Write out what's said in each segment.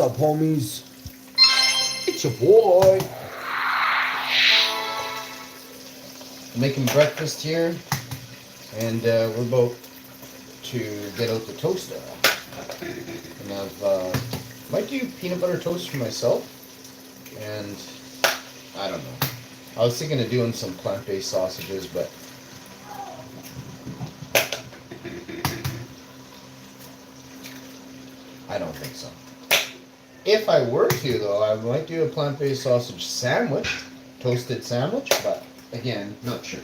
What's up, homies? It's your boy. Making breakfast here, and we're about to get out the toaster. And I've might do peanut butter toast for myself, and I don't know. I was thinking of doing some plant-based sausages, but I don't think so. If I were to, though, I might do a plant-based sausage sandwich, toasted sandwich, but again, not sure.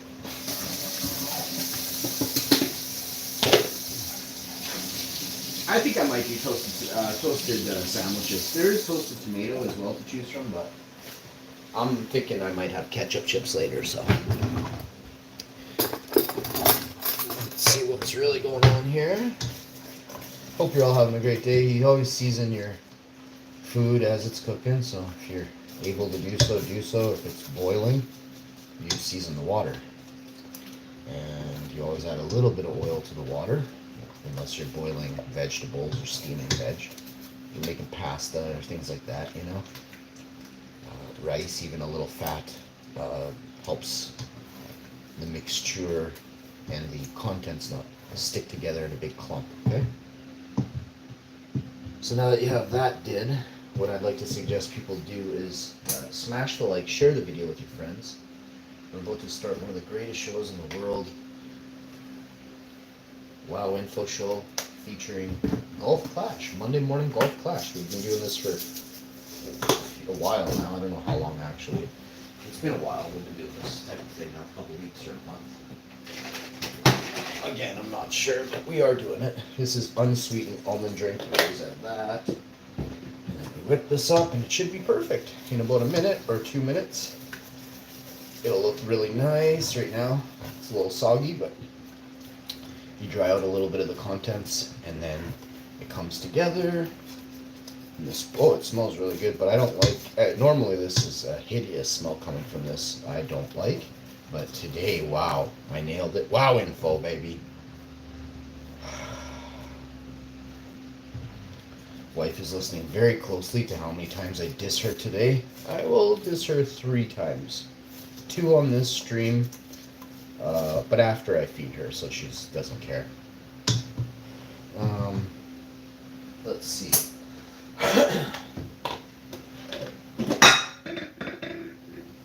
I think I might do toasted sandwiches. There is toasted tomato as well to choose from, but I'm thinking I might have ketchup chips later, so. Let's see what's really going on here. Hope you're all having a great day. You always season your food as it's cooking, so if you're able to do so, do so. If it's boiling, you season the water. And you always add a little bit of oil to the water, unless you're boiling vegetables or steaming veg. You're making pasta or things like that, you know. Rice, even a little fat helps the mixture and the contents not stick together in a big clump, okay? So now that you have that did, what I'd like to suggest people do is smash the like, share the video with your friends. We're about to start one of the greatest shows in the world. Wow Info Show featuring Golf Clash, Monday morning Golf Clash. We've been doing this for a while now. I don't know how long actually. It's been a while we've been doing this type of thing now, a couple of weeks or a month. Again, I'm not sure, but we are doing it. This is unsweetened almond drink. We always add that. And then we whip this up and it should be perfect. In about a minute or 2 minutes. It'll look really nice right now. It's a little soggy, but you dry out a little bit of the contents and then it comes together. And this, oh, it smells really good, but I don't like, normally this is a hideous smell coming from this. I don't like, but today, wow, I nailed it. Wow Info, baby. Wife is listening very closely to how many times I diss her today. I will diss her 3 times. 2 on this stream, but after I feed her, so she doesn't care. Let's see.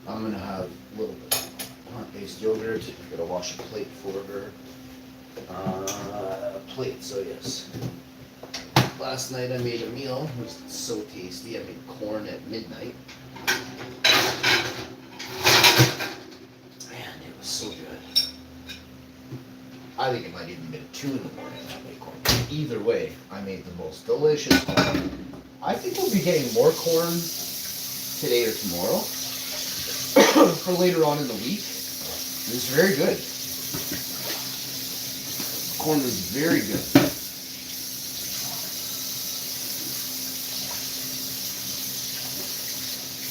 I'm gonna have a little bit of plant-based yogurt. I'm gonna wash a plate for her. Plate, so yes. Last night I made a meal. It was so tasty. I made corn at midnight. Man, it was so good. I think it might even been 2 in the morning I made corn. Either way, I made the most delicious corn. I think we'll be getting more corn today or tomorrow for later on in the week. It was very good. Corn was very good.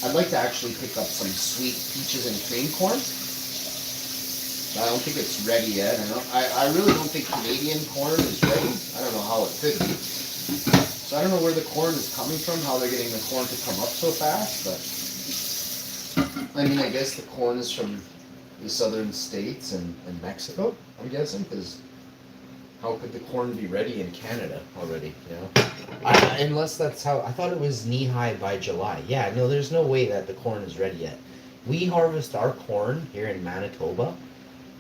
I'd like to actually pick up some sweet peaches and cream corn. I don't think it's ready yet. I really don't think Canadian corn is ready. I don't know how it could be. So I don't know where the corn is coming from, how they're getting the corn to come up so fast, but I mean, I guess the corn is from the southern states and Mexico, I'm guessing, because how could the corn be ready in Canada already, you know? Unless that's how, I thought it was knee-high by July. Yeah, no, there's no way that the corn is ready yet. We harvest our corn here in Manitoba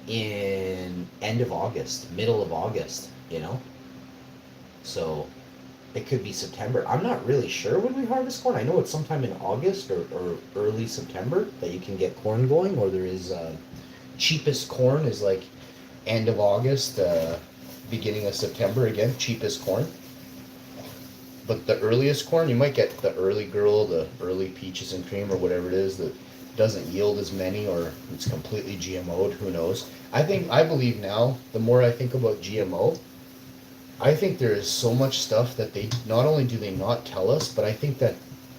in end of August, middle of August, you know? So it could be September. I'm not really sure when we harvest corn. I know it's sometime in August or early September that you can get corn going, or there is cheapest corn is like end of August, beginning of September again, cheapest corn. But the earliest corn, you might get the early girl, the early peaches and cream or whatever it is that doesn't yield as many, or it's completely GMO'd, who knows. I believe now, the more I think about GMO, I think there is so much stuff that they, not only do they not tell us, but I think that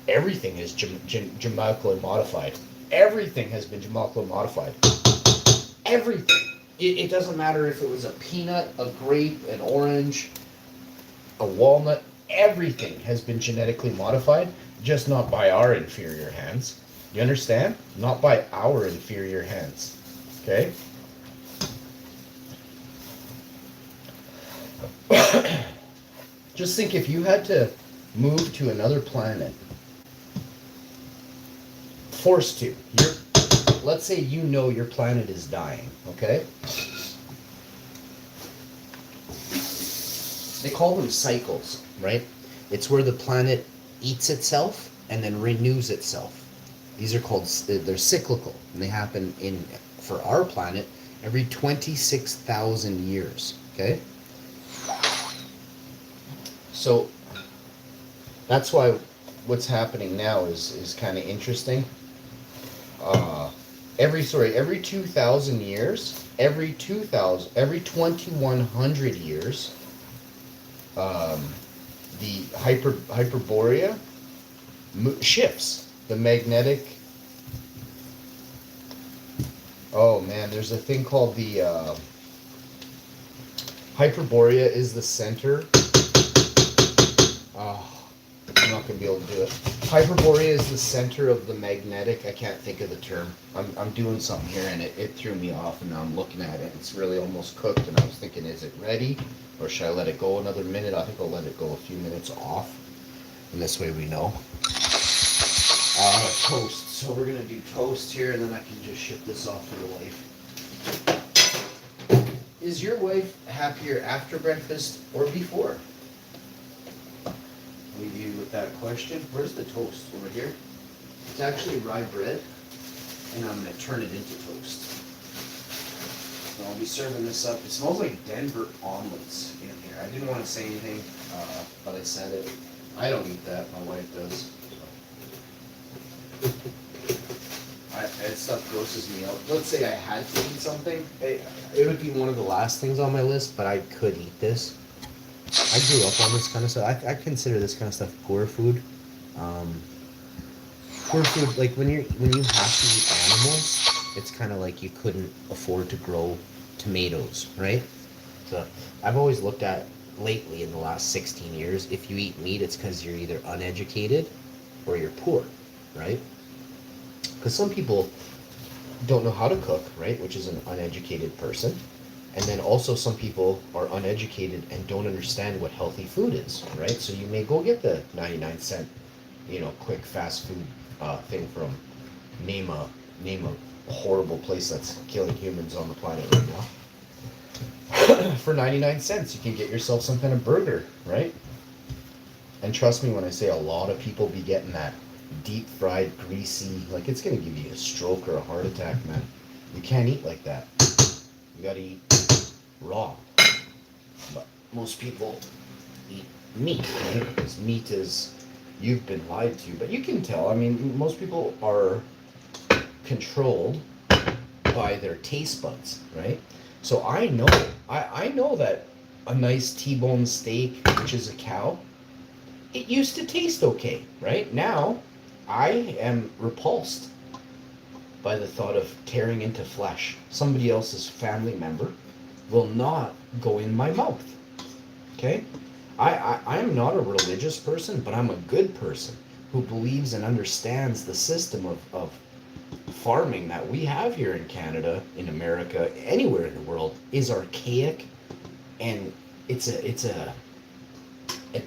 everything is genetically modified. Everything has been genetically modified. Everything. It doesn't matter if it was a peanut, a grape, an orange, a walnut, Everything has been genetically modified, just not by our inferior hands. You understand? Not by our inferior hands. Okay? Just think if you had to move to another planet, forced to, let's say you know your planet is dying, okay? They call them cycles, right? It's where the planet eats itself and then renews itself. These are called, they're cyclical, and they happen for our planet, every 26,000 years, okay? So that's why what's happening now is kind of interesting. Every 2,000 years, every 2,100 years, the Hyperborea shifts. The magnetic. Oh man, there's a thing called the Hyperborea is the center. I'm not gonna be able to do it. Hyperborea is the center of the magnetic. I can't think of the term. I'm doing something here and it threw me off, and now I'm looking at it. It's really almost cooked, and I was thinking, is it ready, or should I let it go another minute? I think I'll let it go a few minutes off, and this way we know. Toast. So we're gonna do toast here, and then I can just ship this off to the wife. Is your wife happier after breakfast or before? Leave you with that question. Where's the toast? Over here? It's actually rye bread, and I'm going to turn it into toast. So I'll be serving this up. It smells like Denver omelets in here. I didn't want to say anything, but I said it. I don't eat that. My wife does. That stuff grosses me out. Let's say I had to eat something. It would be one of the last things on my list, but I could eat this. I grew up on this kind of stuff. I consider this kind of stuff poor food. Poor food, like when you have to eat animals, it's kind of like you couldn't afford to grow tomatoes, right? So I've always looked at lately in the last 16 years, if you eat meat, it's because you're either uneducated or you're poor, right? Because some people don't know how to cook, right? Which is an uneducated person. And then also some people are uneducated and don't understand what healthy food is, right? So you may go get the 99-cent, quick fast food thing from name a horrible place that's killing humans on the planet right now. For 99 cents, you can get yourself some kind of burger, right? And trust me when I say a lot of people be getting that deep fried, greasy, like it's gonna give you a stroke or a heart attack, man. You can't eat like that. You gotta eat raw. But most people eat meat, right? Because meat is, you've been lied to. But you can tell, I mean, most people are controlled by their taste buds, right? So I know that a nice T-bone steak, which is a cow, it used to taste okay, right? Now, I am repulsed by the thought of tearing into flesh. Somebody else's family member will not go in my mouth. Okay? I am not a religious person, but I'm a good person who believes and understands the system of farming that we have here in Canada, in America, anywhere in the world, is archaic, and it's a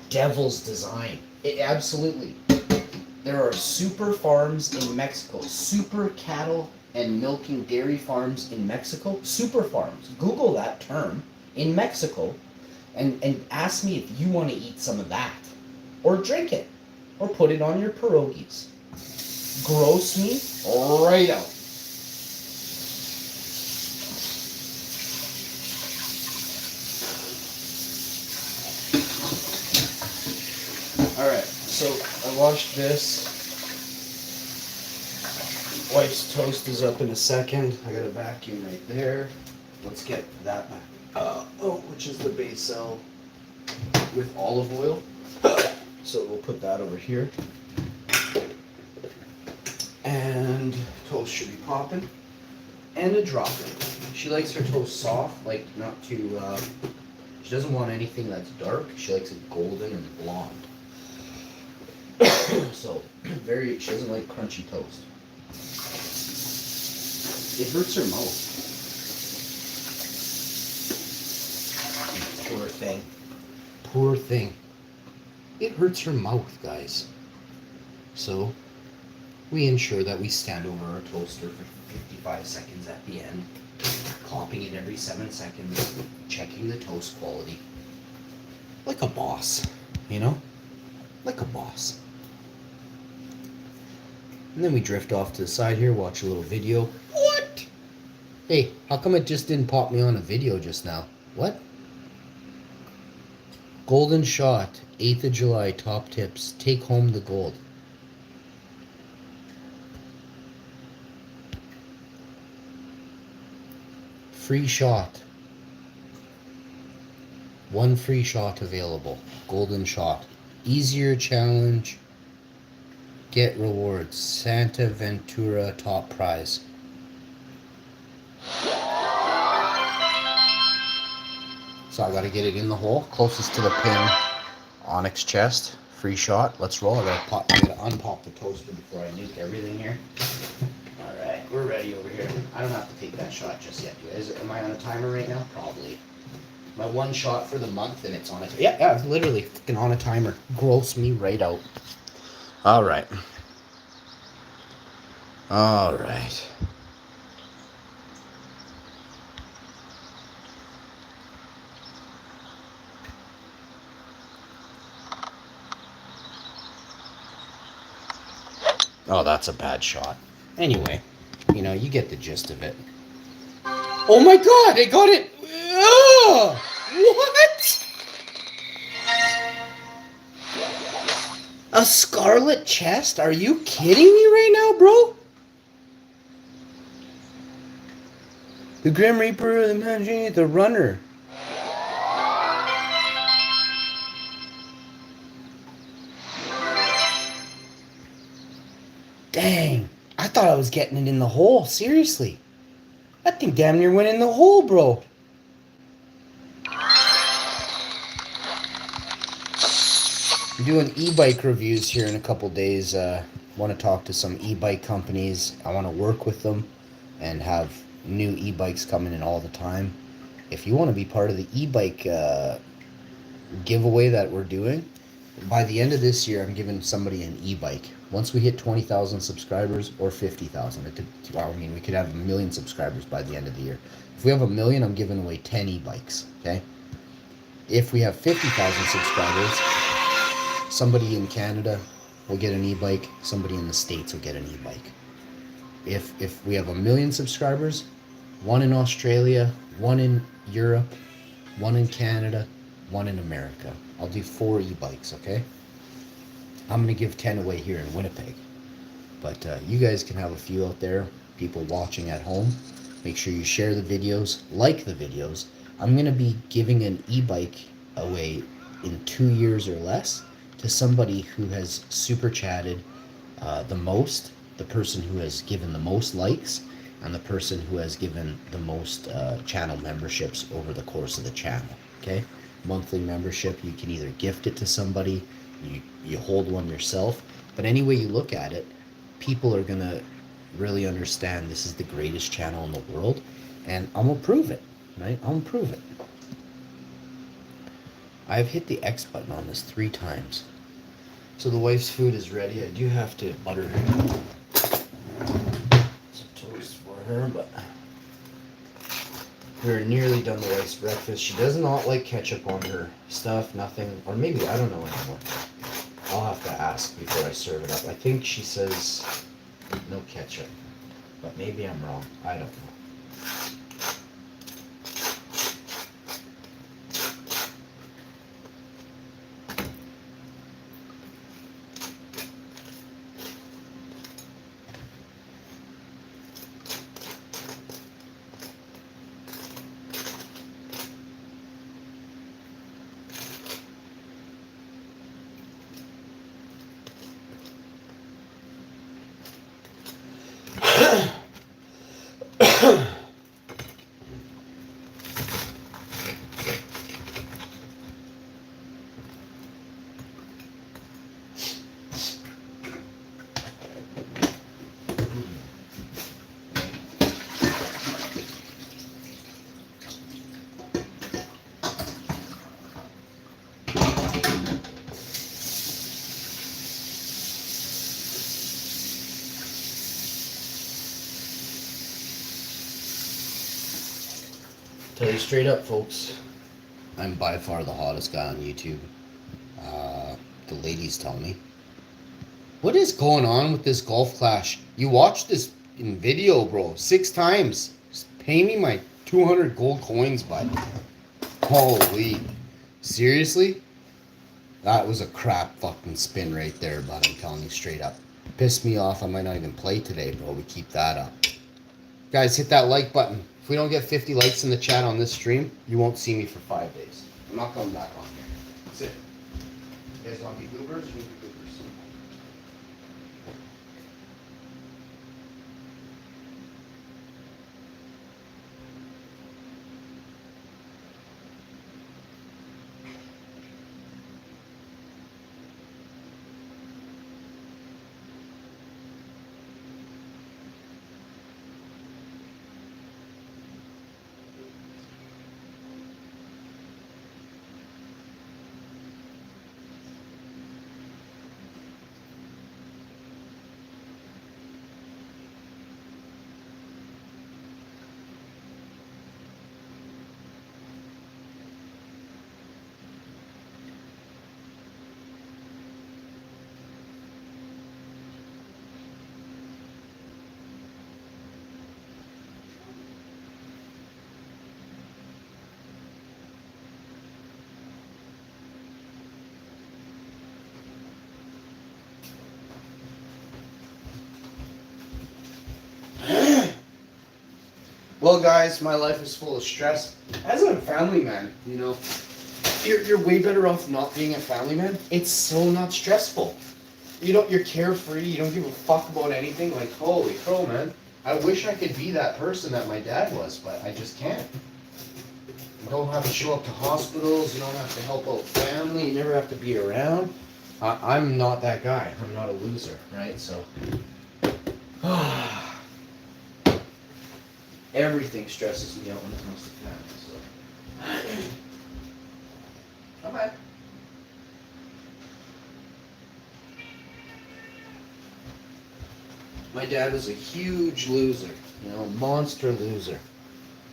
devil's design. Absolutely. There are super farms in Mexico, super cattle and milking dairy farms in Mexico, super farms. Google that term in Mexico and ask me if you want to eat some of that, or drink it, or put it on your pierogies. Gross me right out. Alright, so I washed this. Wife's toast is up in a second. I got a vacuum right there. Let's get that back. Which is the basil with olive oil. So we'll put that over here. And toast should be popping. And a drop. She likes her toast soft, like not too She doesn't want anything that's dark. She likes it golden and blonde. So, she doesn't like crunchy toast. It hurts her mouth. Poor thing. Poor thing. It hurts her mouth, guys. So, we ensure that we stand over our toaster for 55 seconds at the end, clopping it every 7 seconds, checking the toast quality. Like a boss, you know? Like a boss. And then we drift off to the side here, watch a little video. What? Hey, how come it just didn't pop me on a video just now? What? Golden shot, 8th of July, top tips. Take home the gold. Free shot. One free shot available. Golden shot. Easier challenge. Get rewards. Santa Ventura top prize. So I gotta get it in the hole, closest to the pin. Onyx chest, free shot. Let's roll. I gotta unpop the toaster before I nuke everything here. All right, we're ready over here. I don't have to take that shot just yet, guys. Am I on a timer right now? Probably. My one shot for the month, and it's on a yeah, literally fucking on a timer. Gross me right out. All right. All right. Oh, that's a bad shot. Anyway, you know, you get the gist of it. Oh my god, I got it! Oh, what? A scarlet chest? Are you kidding me right now, bro? The Grim Reaper, the Manji, the Runner. Dang, I thought I was getting it in the hole, seriously. That thing damn near went in the hole, bro. I'm doing e-bike reviews here in a couple days. Want to talk to some e-bike companies. I want to work with them and have new e-bikes coming in all the time. If you want to be part of the e-bike giveaway that we're doing, by the end of this year, I'm giving somebody an e-bike. Once we hit 20,000 subscribers or 50,000, well, I mean, we could have 1 million subscribers by the end of the year. If we have 1 million, I'm giving away 10 e-bikes, okay? If we have 50,000 subscribers, somebody in Canada will get an e-bike, somebody in the States will get an e-bike. If we have 1 million subscribers, one in Australia, one in Europe, one in Canada, one in America. I'll do 4 e-bikes, okay? I'm going to give 10 away here in Winnipeg. But you guys can have a few out there, people watching at home. Make sure you share the videos, like the videos. I'm going to be giving an e-bike away in 2 years or less to somebody who has super chatted the most, the person who has given the most likes, and the person who has given the most channel memberships over the course of the channel, okay? Monthly membership, you can either gift it to somebody, you hold one yourself, but any way you look at it, people are gonna really understand this is the greatest channel in the world, and I'm gonna prove it, right? I'm gonna prove it. I've hit the X button on this 3 times. So the wife's food is ready. I do have to butter some toast for her, but we're nearly done the wife's breakfast. She does not like ketchup on her stuff, nothing, or maybe, I don't know anymore. I'll have to ask before I serve it up. I think she says no ketchup, but maybe I'm wrong. I don't know. Tell you straight up, folks. I'm by far the hottest guy on YouTube. The ladies tell me. What is going on with this golf clash? You watched this in video, bro. 6 times. Just pay me my 200 gold coins, bud. Holy. Seriously? That was a crap fucking spin right there, bud. I'm telling you straight up. Pissed me off. I might not even play today, bro. We keep that up. Guys, hit that like button. If we don't get 50 likes in the chat on this stream, you won't see me for 5 days. I'm not coming back on here. That's it. You guys want to be goobers? You need to be goobers. Well, guys, my life is full of stress. As a family man, you know, you're way better off not being a family man. It's so not stressful. You're carefree. You don't give a fuck about anything. Like, holy crow, man. I wish I could be that person that my dad was, but I just can't. You don't have to show up to hospitals. You don't have to help out family. You never have to be around. I'm not that guy. I'm not a loser, right? So. Everything stresses me out when it comes to family, so. Come on. My dad was a huge loser, you know, monster loser.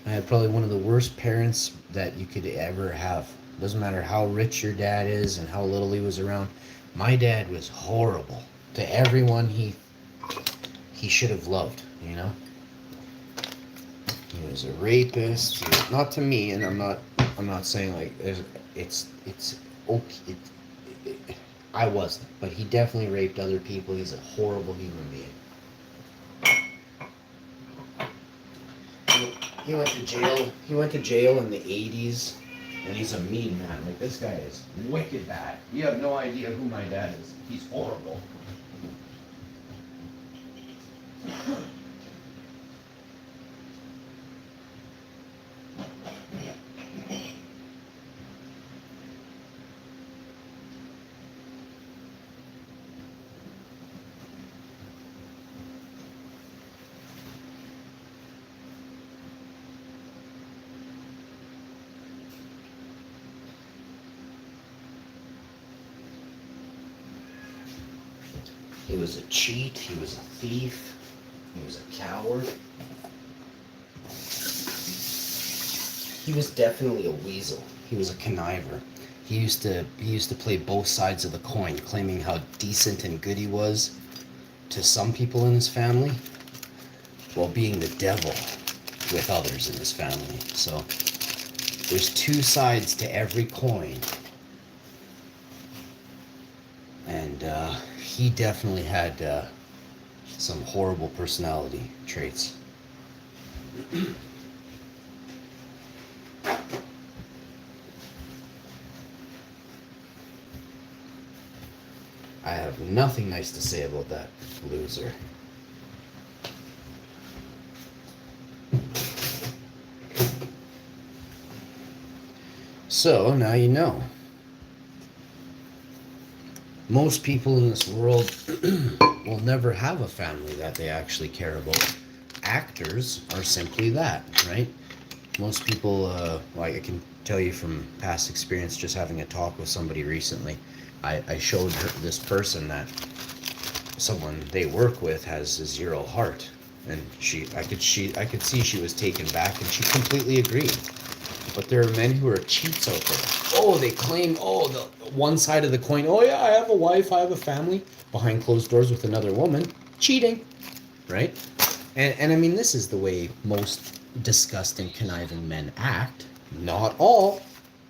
I had probably one of the worst parents that you could ever have. Doesn't matter how rich your dad is and how little he was around. My dad was horrible to everyone he should have loved, you know. He was a rapist. Not to me, and I'm not saying like it's okay. I wasn't, but he definitely raped other people. He's a horrible human being. He went to jail. He went to jail in the 80s, and he's a mean man. Like, this guy is wicked bad. You have no idea who my dad is. He's horrible. He was a cheat, he was a thief, he was a coward. He was definitely a weasel. He was a conniver. He used to play both sides of the coin, claiming how decent and good he was to some people in his family, while being the devil with others in his family. So there's two sides to every coin. And he definitely had some horrible personality traits. I have nothing nice to say about that loser. So, now you know. Most people in this world will never have a family that they actually care about. Actors are simply that, right? Most people, like I can tell you from past experience, just having a talk with somebody recently, I showed her this person that someone they work with has a zero heart, and I could see she was taken back, and she completely agreed. But there are men who are cheats out there. Oh, they claim, oh, the one side of the coin. Oh, yeah, I have a wife, I have a family. Behind closed doors with another woman. Cheating, right? And I mean, this is the way most disgusting, conniving men act. Not all.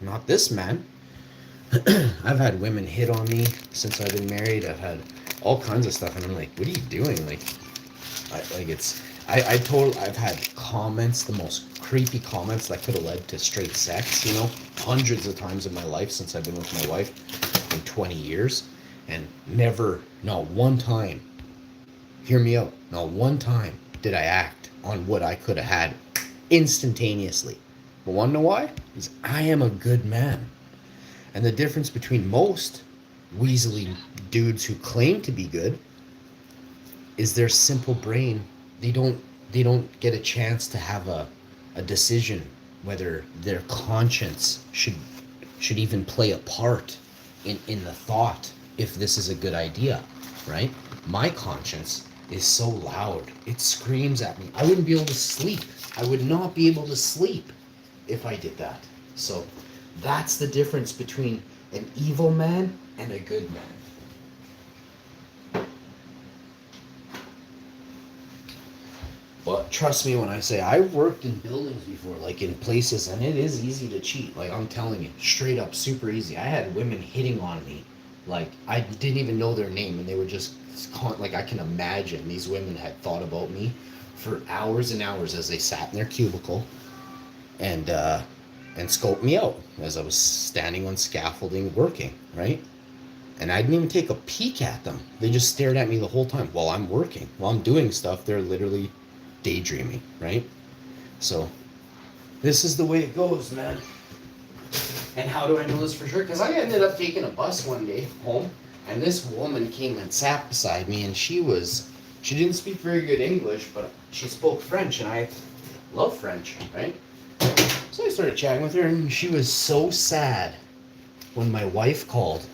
Not this man. I've had women hit on me since I've been married. I've had all kinds of stuff. And I'm like, what are you doing? Like, I've had comments, the most creepy comments that could have led to straight sex, you know, hundreds of times in my life since I've been with my wife in 20 years. And never, not one time, hear me out, not one time did I act on what I could have had instantaneously. But wanna know why? Because I am a good man. And the difference between most weaselly dudes who claim to be good is their simple brain. They don't get a chance to have a decision whether their conscience should even play a part in the thought if this is a good idea, right? My conscience is so loud. It screams at me. I wouldn't be able to sleep. I would not be able to sleep if I did that. So that's the difference between an evil man and a good man. But trust me when I say I've worked in buildings before, like in places, and it is easy to cheat. Like I'm telling you, straight up, super easy. I had women hitting on me, like I didn't even know their name, and they were just like I can imagine these women had thought about me for hours and hours as they sat in their cubicle, and scoped me out as I was standing on scaffolding working, right? And I didn't even take a peek at them. They just stared at me the whole time while I'm working, while I'm doing stuff. They're literally daydreaming, right? So this is the way it goes, man. And how do I know this for sure? Because I ended up taking a bus one day home, and this woman came and sat beside me, and she didn't speak very good English, but she spoke French, and I love French, right? So I started chatting with her, and she was so sad when my wife called.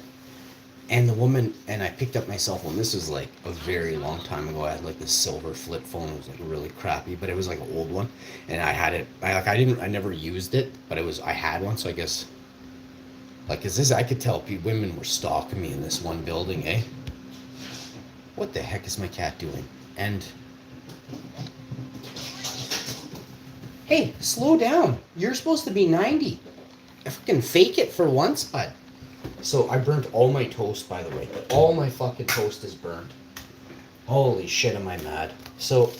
And the woman, and I picked up my cell phone. This was like a very long time ago. I had like this silver flip phone. It was like really crappy, but it was like an old one. And I had it, I never used it, but I had one. So I guess, like, I could tell women were stalking me in this one building, eh? What the heck is my cat doing? And, hey, slow down. You're supposed to be 90. I fucking fake it for once, bud. So I burnt all my toast, by the way. All my fucking toast is burnt. Holy shit, am I mad. So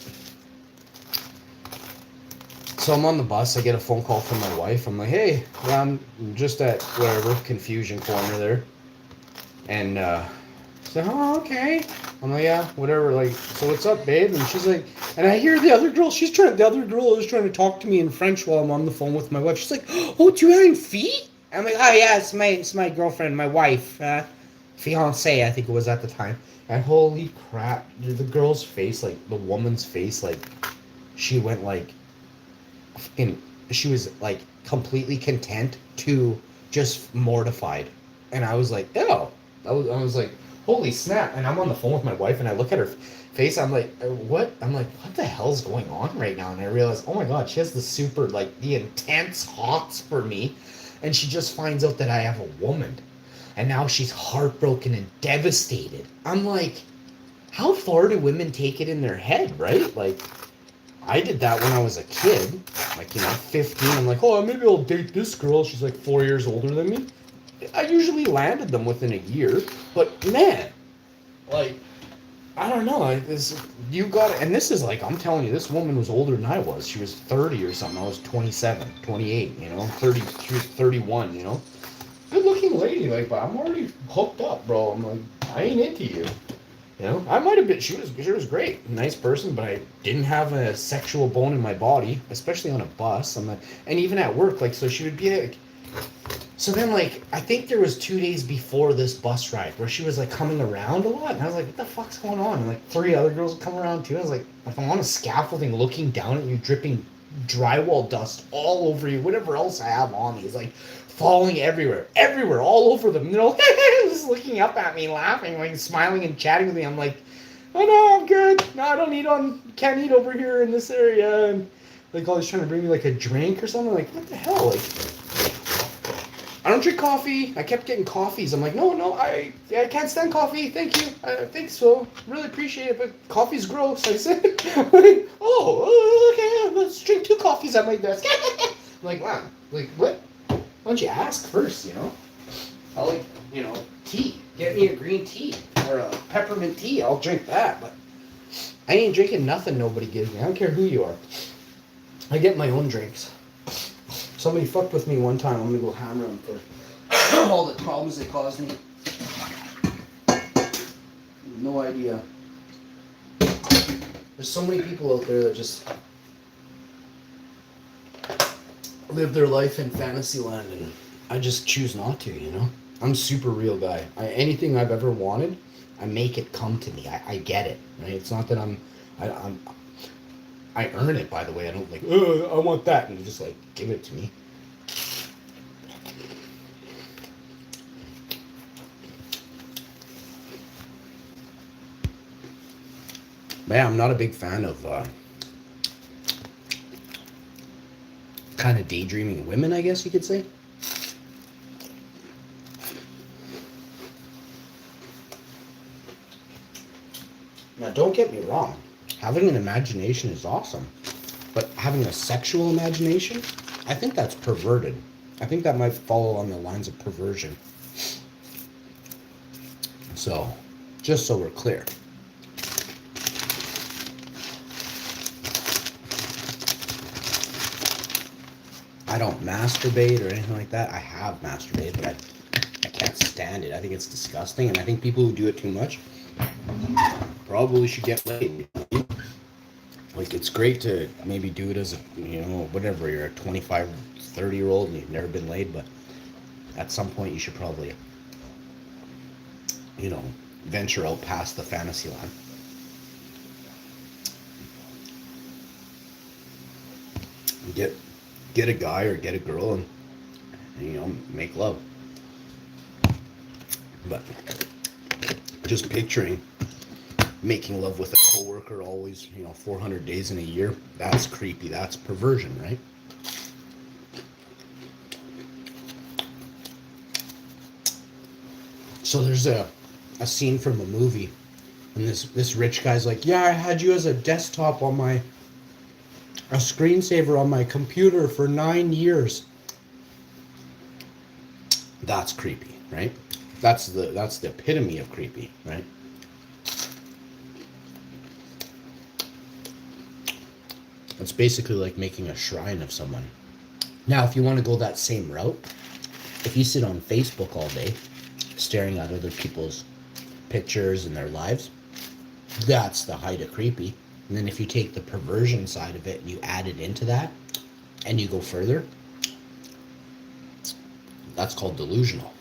I'm on the bus. I get a phone call from my wife. I'm like, hey, I'm just at whatever, Confusion Corner there. And so, oh, okay. I'm like, yeah, whatever. Like, so what's up, babe? And she's like, and I hear the other girl is trying to talk to me in French while I'm on the phone with my wife. She's like, oh, tu as une fille? I'm like, oh yeah, it's my girlfriend, my wife, fiance, I think it was at the time. And holy crap, the girl's face, like the woman's face, like she went like, she was like completely content to just mortified. And I was like, ew. I was like, holy snap. And I'm on the phone with my wife, and I look at her face. I'm like, what? I'm like, what the hell's going on right now? And I realize, oh my god, she has the super, like the intense hots for me. And she just finds out that I have a woman. And now she's heartbroken and devastated. I'm like, how far do women take it in their head, right? Like, I did that when I was a kid. Like, 15. I'm like, oh, maybe I'll date this girl. She's like 4 years older than me. I usually landed them within a year. But, man, like, I don't know. And this is like, I'm telling you, this woman was older than I was. She was 30 or something. I was 27, 28, 30, 31, Good looking lady, like, but I'm already hooked up, bro. I'm like, I ain't into you. I might have been, she was great. Nice person, but I didn't have a sexual bone in my body, especially on a bus. And even at work, like, so she would be like, so then, like, I think there was 2 days before this bus ride where she was, like, coming around a lot. And I was like, what the fuck's going on? And, like, 3 other girls would come around, too. I was like, if I'm on a scaffolding looking down at you, dripping drywall dust all over you, whatever else I have on me is, like, falling everywhere, all over them. Just looking up at me, laughing, like, smiling and chatting with me. I'm like, oh, no, I'm good. No, I don't can't eat over here in this area. And like always trying to bring me like a drink or something. Like, what the hell? Like, I don't drink coffee. I kept getting coffees. I'm like, no, I can't stand coffee. Thank you. Thanks, so really appreciate it, but coffee's gross. I said, like, okay, let's drink 2 coffees at my desk. I'm like, wow, like what? Why don't you ask first? You know, I like, you know, tea. Get me a green tea or a peppermint tea. I'll drink that, but I ain't drinking nothing nobody gives me. I don't care who you are. I get my own drinks. Somebody fucked with me one time. I'm gonna go hammer them for all the problems they caused me. No idea. There's so many people out there that just live their life in fantasy land, and I just choose not to, you know? I'm a super real guy. Anything I've ever wanted, I make it come to me. I get it, right? It's not that I earn it, by the way. I don't like, I want that, and you just like give it to me. Man, I'm not a big fan of kind of daydreaming women, I guess you could say. Now, don't get me wrong. Having an imagination is awesome. But having a sexual imagination, I think that's perverted. I think that might fall on the lines of perversion. So, just so we're clear. I don't masturbate or anything like that. I have masturbated, but I can't stand it. I think it's disgusting, and I think people who do it too much probably should get laid. Like, it's great to maybe do it as a, you know, whatever, you're a 25, 30-year-old and you've never been laid, but at some point you should probably, you know, venture out past the fantasy line. Get a guy or get a girl and you know, make love. But just picturing making love with a coworker always, you know, 400 days in a year, that's creepy. That's perversion, right? So there's a scene from a movie, and this rich guy's like, yeah, I had you as a desktop on a screensaver on my computer for 9 years. That's creepy, right? That's the epitome of creepy, right? It's basically like making a shrine of someone. Now, if you want to go that same route, if you sit on Facebook all day, staring at other people's pictures and their lives, that's the height of creepy. And then if you take the perversion side of it and you add it into that, and you go further, that's called delusional.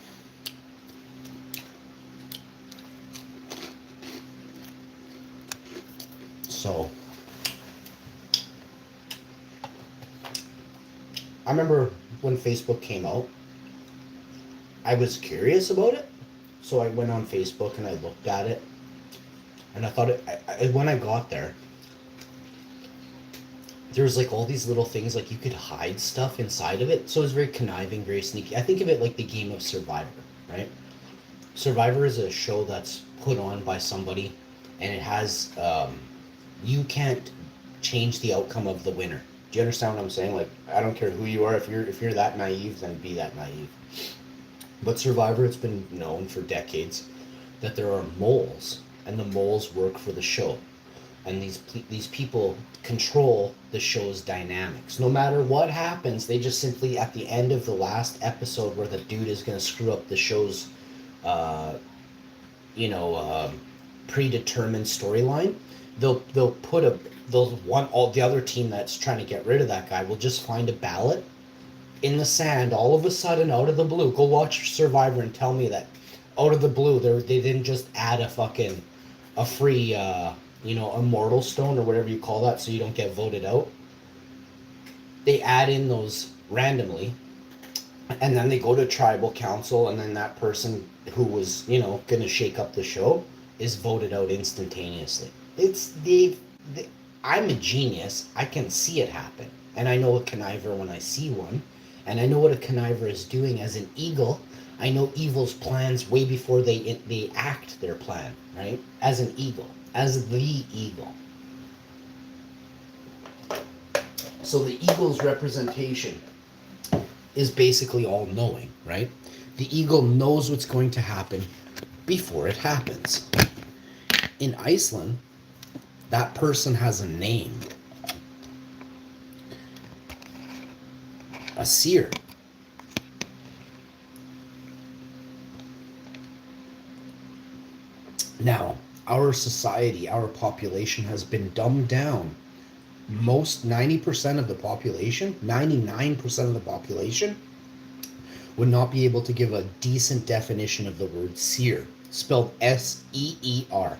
So, I remember when Facebook came out, I was curious about it. So I went on Facebook and I looked at it. And I thought, when I got there, there's like all these little things, like you could hide stuff inside of it. So it was very conniving, very sneaky. I think of it like the game of Survivor, right? Survivor is a show that's put on by somebody, and it has, you can't change the outcome of the winner. Do you understand what I'm saying? Like, I don't care who you are. If you're that naive, then be that naive. But Survivor, it's been known for decades that there are moles, and the moles work for the show. And these people control the show's dynamics. No matter what happens, they just simply, at the end of the last episode where the dude is going to screw up the show's, predetermined storyline, they'll put all the other team that's trying to get rid of that guy will just find a ballot in the sand all of a sudden out of the blue. Go watch Survivor and tell me that out of the blue they didn't just add a free immortal stone or whatever you call that so you don't get voted out. They add in those randomly, and then they go to tribal council, and then that person who was going to shake up the show is voted out instantaneously. I'm a genius. I can see it happen. and I know a conniver when I see one, and I know what a conniver is doing as an eagle. I know evil's plans way before they act their plan, right? As an eagle, as the eagle. So the eagle's representation is basically all knowing, right? The eagle knows what's going to happen before it happens. In Iceland, that person has a name. A seer. Now, our society, our population has been dumbed down. Most 90% of the population, 99% of the population would not be able to give a decent definition of the word seer, spelled S-E-E-R.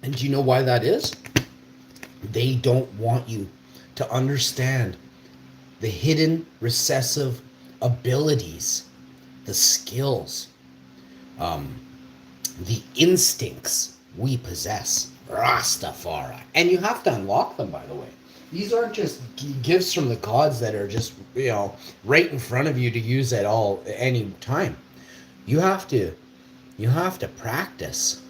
And do you know why that is? They don't want you to understand the hidden recessive abilities, the skills, the instincts we possess. Rastafari. And you have to unlock them, by the way. These aren't just gifts from the gods that are just, right in front of you to use at any time. You have to practice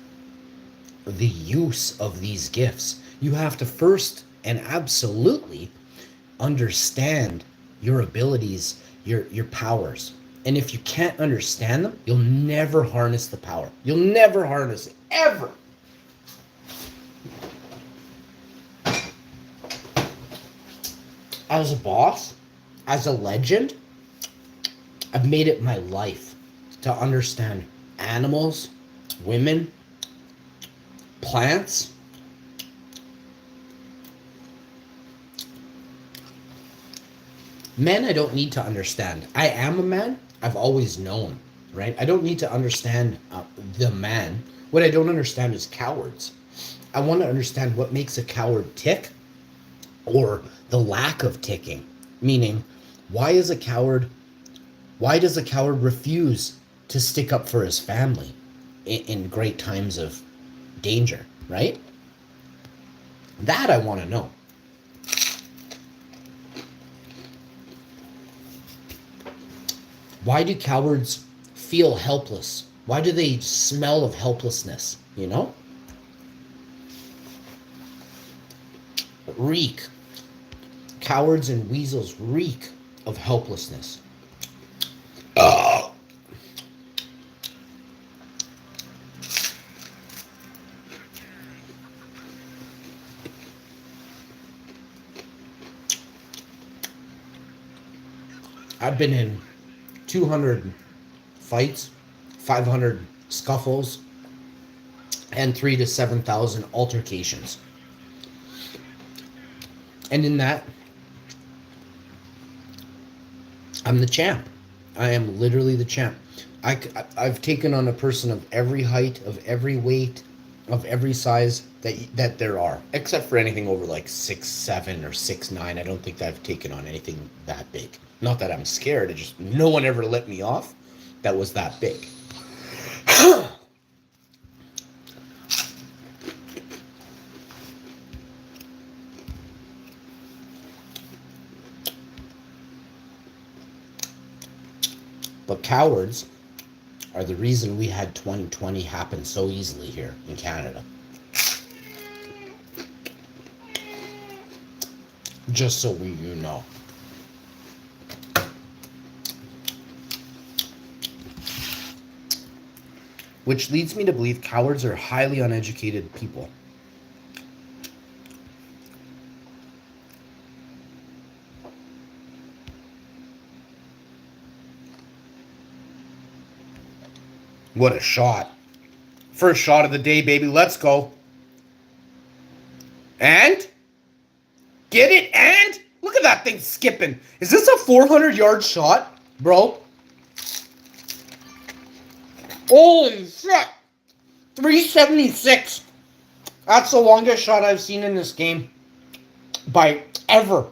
the use of these gifts. You have to first and absolutely understand your abilities, your powers. And if you can't understand them, you'll never harness the power. You'll never harness it, ever. As a boss, as a legend, I've made it my life to understand animals, women, plants, men. I don't need to understand. I am a man. I've always known, right? I don't need to understand the man. What I don't understand is cowards. I want to understand what makes a coward tick, or the lack of ticking. Meaning, why does a coward refuse to stick up for his family in great times of danger, right? That I want to know. Why do cowards feel helpless? Why do they smell of helplessness, Reek. Cowards and weasels reek of helplessness. I've been in 200 fights, 500 scuffles, and 3,000 to 7,000 altercations. And in that, I'm the champ. I am literally the champ. I've taken on a person of every height, of every weight, of every size that there are, except for anything over like 6'7" or 6'9". I don't think that I've taken on anything that big. Not that I'm scared. No one ever let me off that was that big. But cowards are the reason we had 2020 happen so easily here in Canada. Just so you know. Which leads me to believe cowards are highly uneducated people. What a shot. First shot of the day, baby. Let's go. And? Get it? And? Look at that thing skipping. Is this a 400-yard shot, bro? Holy shit. 376. That's the longest shot I've seen in this game. By ever.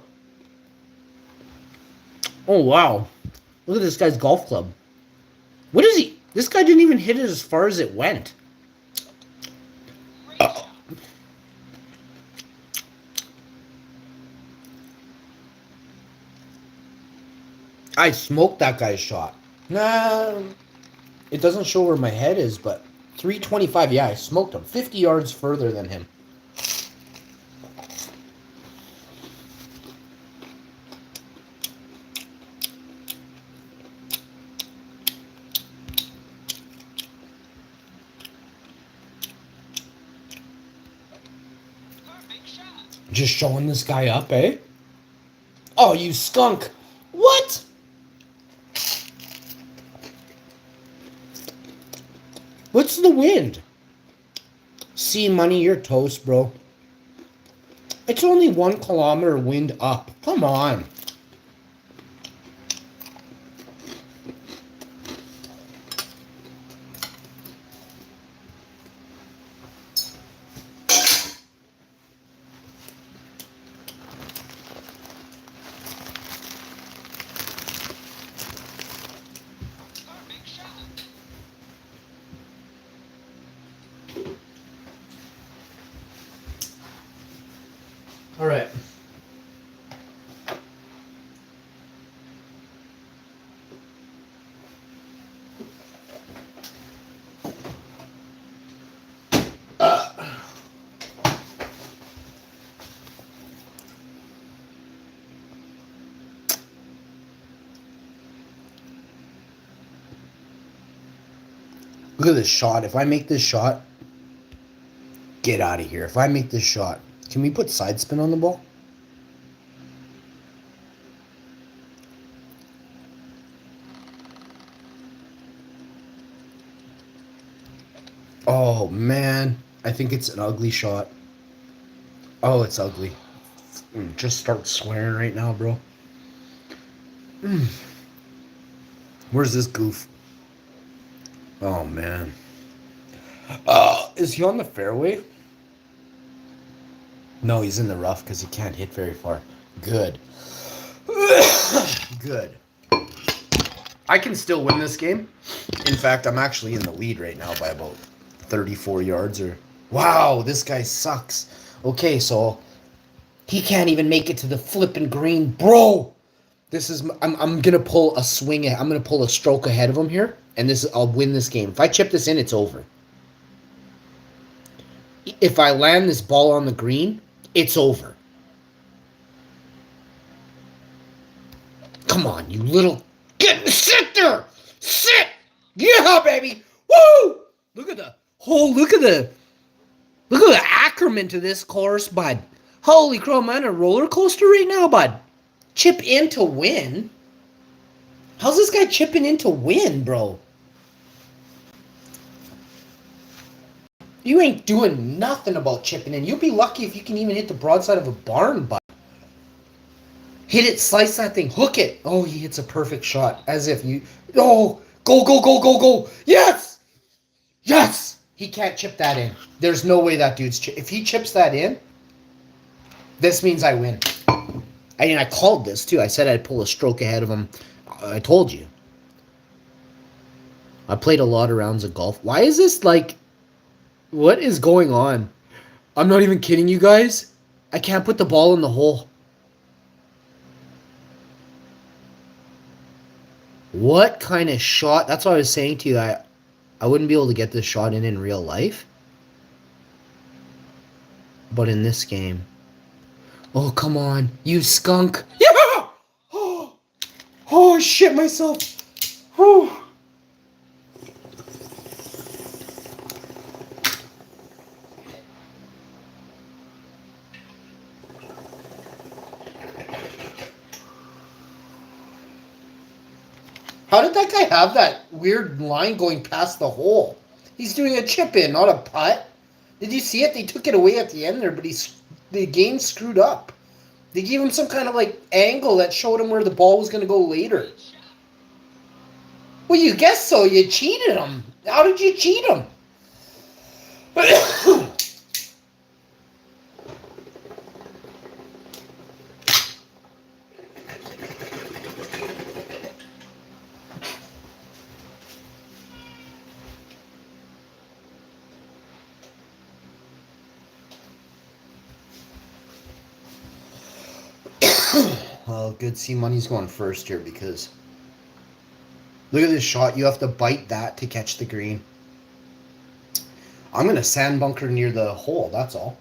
Oh, wow. Look at this guy's golf club. What is he? This guy didn't even hit it as far as it went. I smoked that guy's shot. Nah, it doesn't show where my head is, but 325. Yeah, I smoked him 50 yards further than him. Just showing this guy up, eh? Oh, you skunk. What? What's the wind? See, money, you're toast, bro. It's only 1 kilometer wind up. Come on. All right. Look at this shot. If I make this shot, get out of here. If I make this shot, can we put side spin on the ball? Oh, man. I think it's an ugly shot. Oh, it's ugly. Just start swearing right now, bro. Where's this goof? Oh, man. Is he on the fairway? No, he's in the rough because he can't hit very far. Good. Good. I can still win this game. In fact, I'm actually in the lead right now by about 34 yards or... Wow, this guy sucks. Okay, so he can't even make it to the flipping green. Bro! This is... I'm going to pull a swing. I'm going to pull a stroke ahead of him here. And I'll win this game. If I chip this in, it's over. If I land this ball on the green, it's over. Come on, you little... Sit there! Sit! Yeah, baby! Woo! Look at the... Oh, look at the acronym to this course, bud. Holy crow, man, a roller coaster right now, bud. Chip in to win? How's this guy chipping in to win, bro? You ain't doing nothing about chipping in. You'll be lucky if you can even hit the broadside of a barn, bud. Hit it, slice that thing, hook it. Oh, he hits a perfect shot. As if you... Oh, go, go, go, go, go. Yes! Yes! He can't chip that in. There's no way that dude's... If he chips that in, this means I win. I called this, too. I said I'd pull a stroke ahead of him. I told you. I played a lot of rounds of golf. Why is this, like... What is going on? I'm not even kidding you guys. I can't put the ball in the hole. What kind of shot? That's what I was saying to you. I wouldn't be able to get this shot in real life. But in this game. Oh, come on. You skunk. Yeah! Oh, I shit myself. Oh. How did that guy have that weird line going past the hole? He's doing a chip in, not a putt. Did you see it? They took it away at the end there, but the game screwed up. They gave him some kind of like angle that showed him where the ball was going to go later. Well, you guess so. You cheated him. How did you cheat him? Well, good. See, money's going first here because Look at this shot. You have to bite that to catch the green. I'm going to sand bunker near the hole. That's all.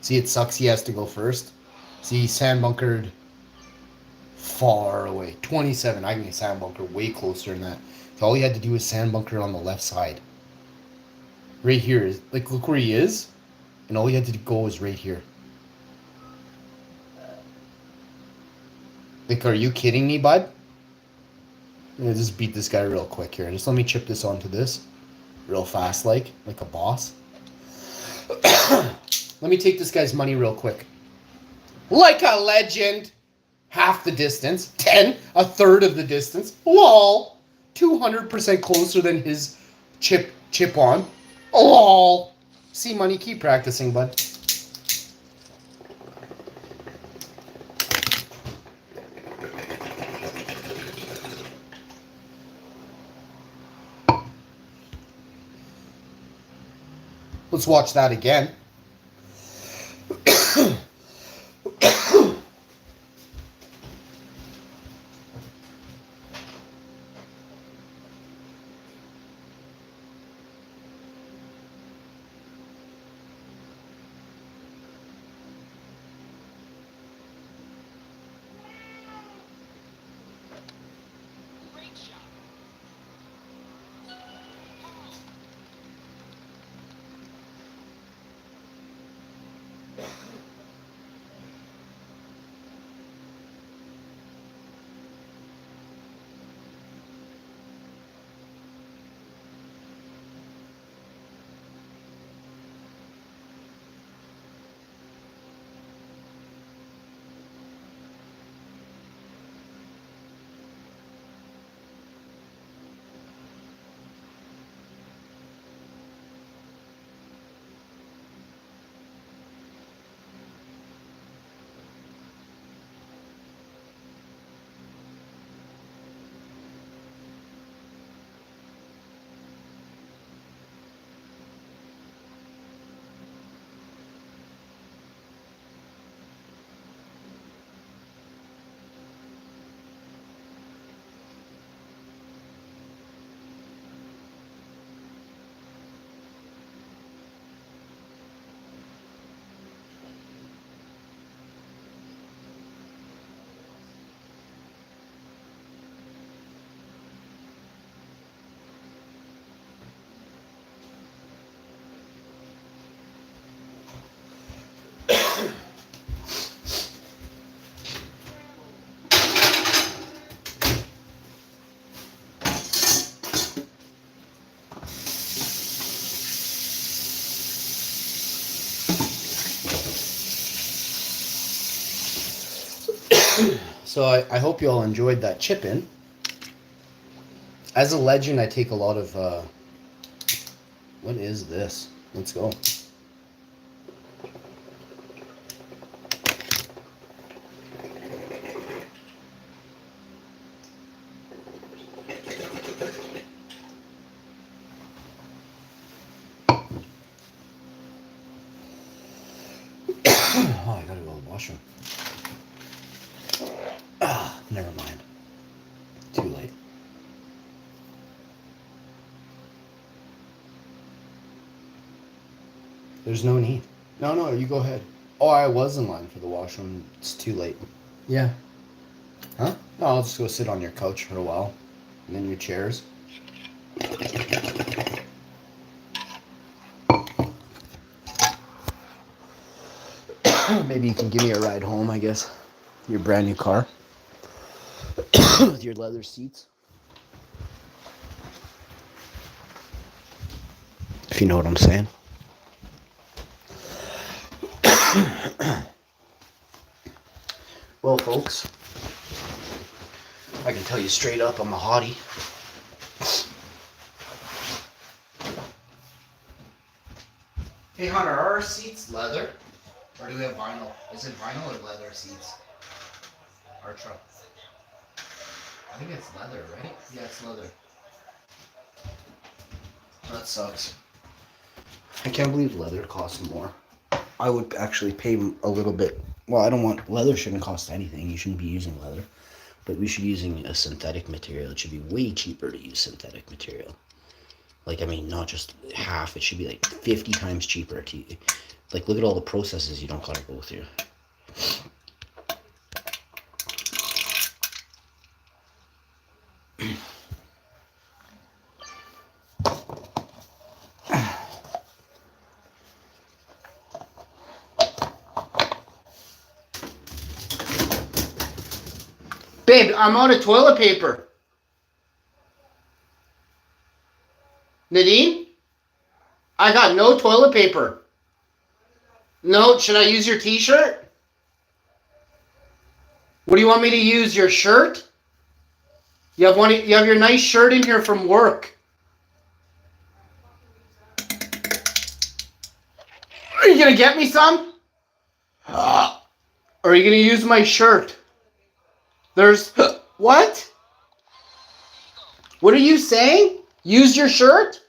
See, it sucks. He has to go first. See, he sand bunkered far away. 27. I can sand bunker way closer than that. So all he had to do was sand bunker on the left side. Right here is like, look where he is, and all he had to go was right here. Like, are you kidding me, bud? I'm gonna just beat this guy real quick here. Just let me chip this onto this real fast, like a boss. Let me take this guy's money real quick. Like a legend. Half the distance. 10, a third of the distance. Lol. 200% closer than his chip on. Lol. See, money, keep practicing, bud. Let's watch that again. So I hope you all enjoyed that chip in. As a legend, I take a lot of... what is this? Let's go. Oh, I gotta go to the washroom. Ah, never mind. Too late. There's no need. No, you go ahead. Oh, I was in line for the washroom. It's too late. Yeah. Huh? No, I'll just go sit on your couch for a while. And then your chairs. Maybe you can give me a ride home, I guess. Your brand new car. With your leather seats. If you know what I'm saying. Well, folks, I can tell you straight up, I'm a hottie. Hey, Hunter, are our seats leather? Or do we have vinyl? Is it vinyl or leather seats? Our truck. I think it's leather, right? Yeah, it's leather. That sucks. I can't believe leather costs more. I would actually pay a little bit well, I don't want, leather shouldn't cost anything. You shouldn't be using leather. But we should be using a synthetic material. It should be way cheaper to use synthetic material. Like, I mean, not just half. It should be like 50 times cheaper to, like, look at all the processes you don't gotta go through. Babe, I'm out of toilet paper. Nadine? I got no toilet paper. No, should I use your t-shirt? What do you want me to use? Your shirt? You have your nice shirt in here from work. Are you gonna get me some? Or are you gonna use my shirt? There's what? What are you saying? Use your shirt?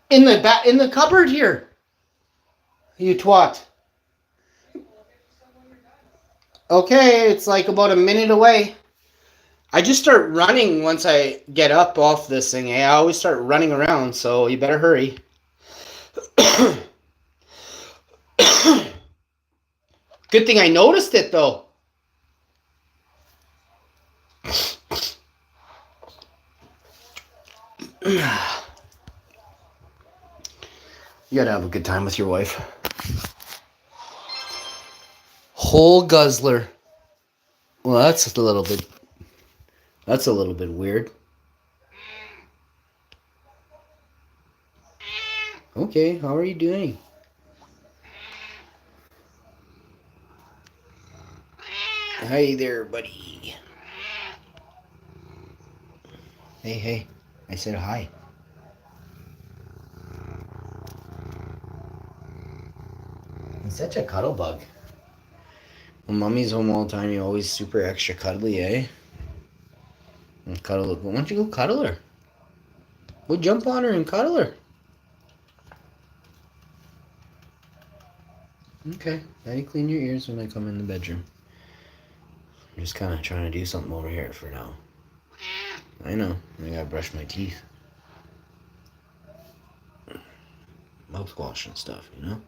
In the cupboard here. You twat. Okay, it's like about a minute away. I just start running once I get up off this thing. I always start running around, so you better hurry. Good thing I noticed it, though. You gotta have a good time with your wife. Whole guzzler. Well, that's a little bit weird. Okay, how are you doing? Hi there, buddy. Hey, I said hi. He's such a cuddle bug. When mommy's home all the time, you're always super extra cuddly, eh? And cuddle. Why don't you go cuddle her? Go jump on her and cuddle her. Okay, Daddy, clean your ears when I come in the bedroom. I'm just kind of trying to do something over here for now. I know. I gotta brush my teeth. Mouthwash and stuff, you know?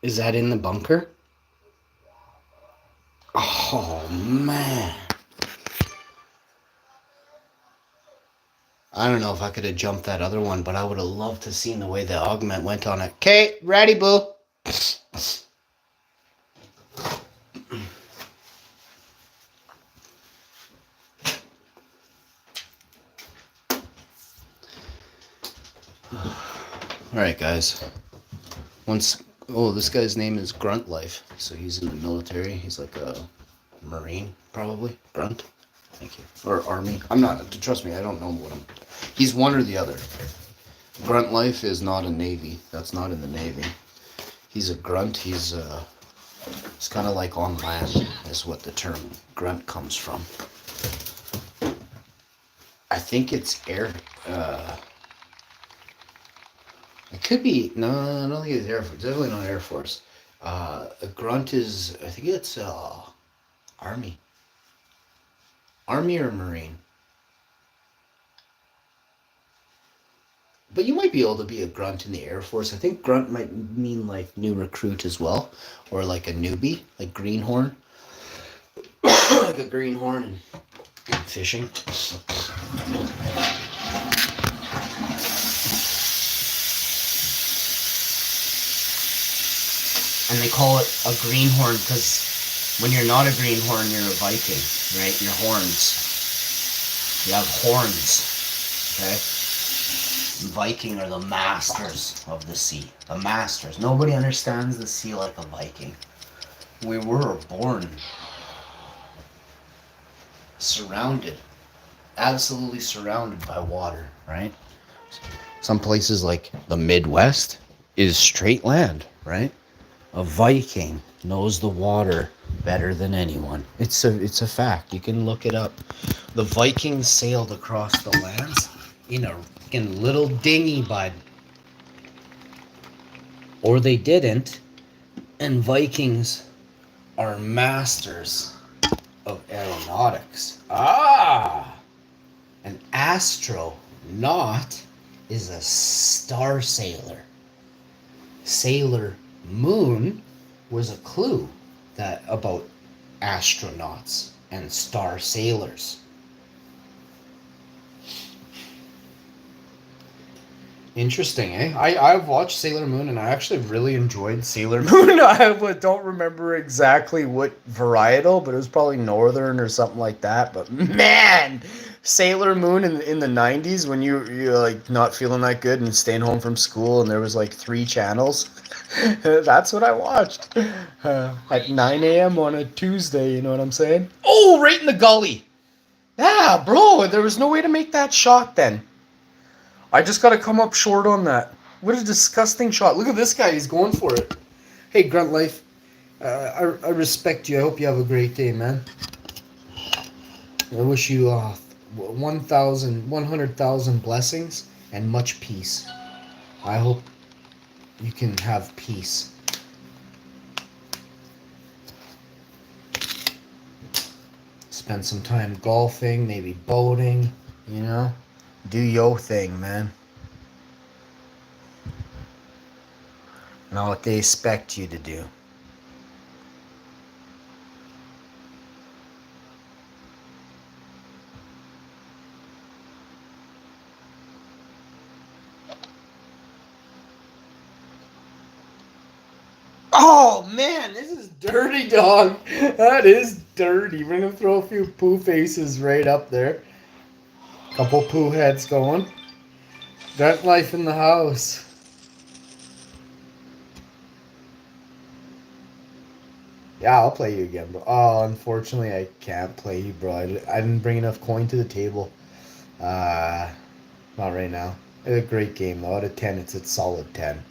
Is that in the bunker? Oh, man. I don't know if I could have jumped that other one, but I would have loved to have seen the way the augment went on it. Okay, ready, boo. Alright, guys. This guy's name is Grunt Life. So he's in the military. He's like a Marine, probably. Grunt. Thank you. Or Army. I'm not, trust me, I don't know what he's one or the other. Grunt Life is not a Navy. That's not in the Navy. He's a grunt. He's kind of like on land, is what the term grunt comes from. I think it's air. It could be. No, I don't think it's Air Force. Definitely not Air Force. A grunt is. I think it's Army. Army or Marine. But you might be able to be a grunt in the Air Force. I think grunt might mean like new recruit as well, or like a newbie, like greenhorn, like a greenhorn and fishing. And they call it a greenhorn because when you're not a greenhorn, you're a Viking, right? Your horns. You have horns, okay? Viking are the masters of the sea. The masters. Nobody understands the sea like a Viking. We were born surrounded, absolutely surrounded by water, right? Some places like the Midwest is straight land, right? A Viking knows the water better than anyone. It's a fact. You can look it up. The Vikings sailed across the lands in a little dinghy, bud. Or they didn't. And Vikings are masters of aeronautics. An astronaut is a star sailor. Sailor Moon was a clue that about astronauts and star sailors. Interesting, eh? I've watched Sailor Moon and I actually really enjoyed Sailor Moon. I don't remember exactly what varietal, but it was probably Northern or something like that. But man, Sailor Moon in the 90s when you're like not feeling that good and staying home from school and there was like 3 channels. That's what I watched at 9 a.m. on a Tuesday, you know what I'm saying? Oh, right in the gully. Yeah, bro, there was no way to make that shot then. I just got to come up short on that. What a disgusting shot. Look at this guy. He's going for it. Hey, Grunt Life. I respect you. I hope you have a great day, man. I wish you 100,000 blessings and much peace. I hope you can have peace. Spend some time golfing, maybe boating, you know? Do your thing, man. Not what they expect you to do. Oh man, this is dirty, dog. That is dirty. We're gonna throw a few poo faces right up there. Couple poo heads going. Grunt Life in the house. Yeah, I'll play you again, bro. Oh, unfortunately, I can't play you, bro. I didn't bring enough coin to the table. Not right now. It's a great game, though. Out of 10, it's a solid 10.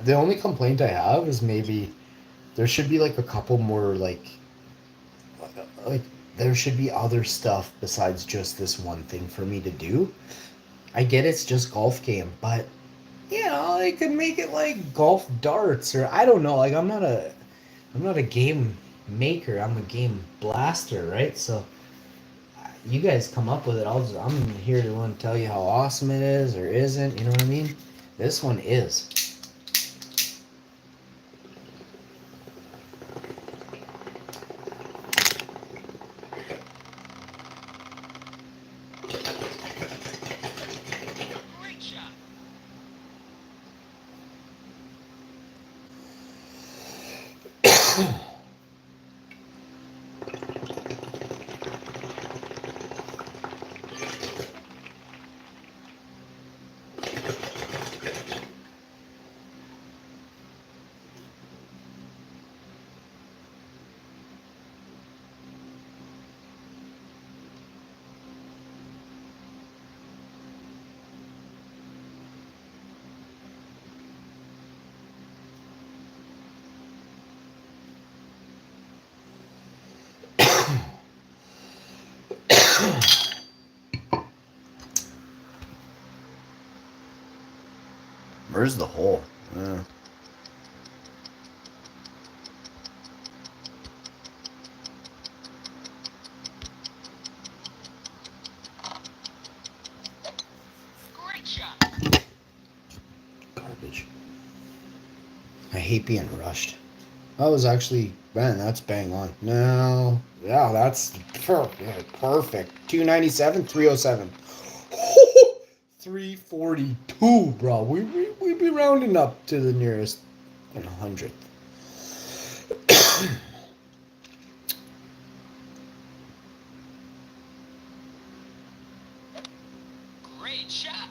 The only complaint I have is maybe there should be like a couple more like there should be other stuff besides just this one thing for me to do. I get it's just golf game, but you know, they could make it like golf darts or I don't know. Like I'm not a game maker. I'm a game blaster, right? So you guys come up with it. I'm here to tell you how awesome it is or isn't. You know what I mean? This one is. Where's the hole? Great shot. I hate being rushed. That was actually, man, that's bang on. No, yeah, that's perfect. 297, 307. 342, bro. We'd be rounding up to the nearest 100th. Great shot.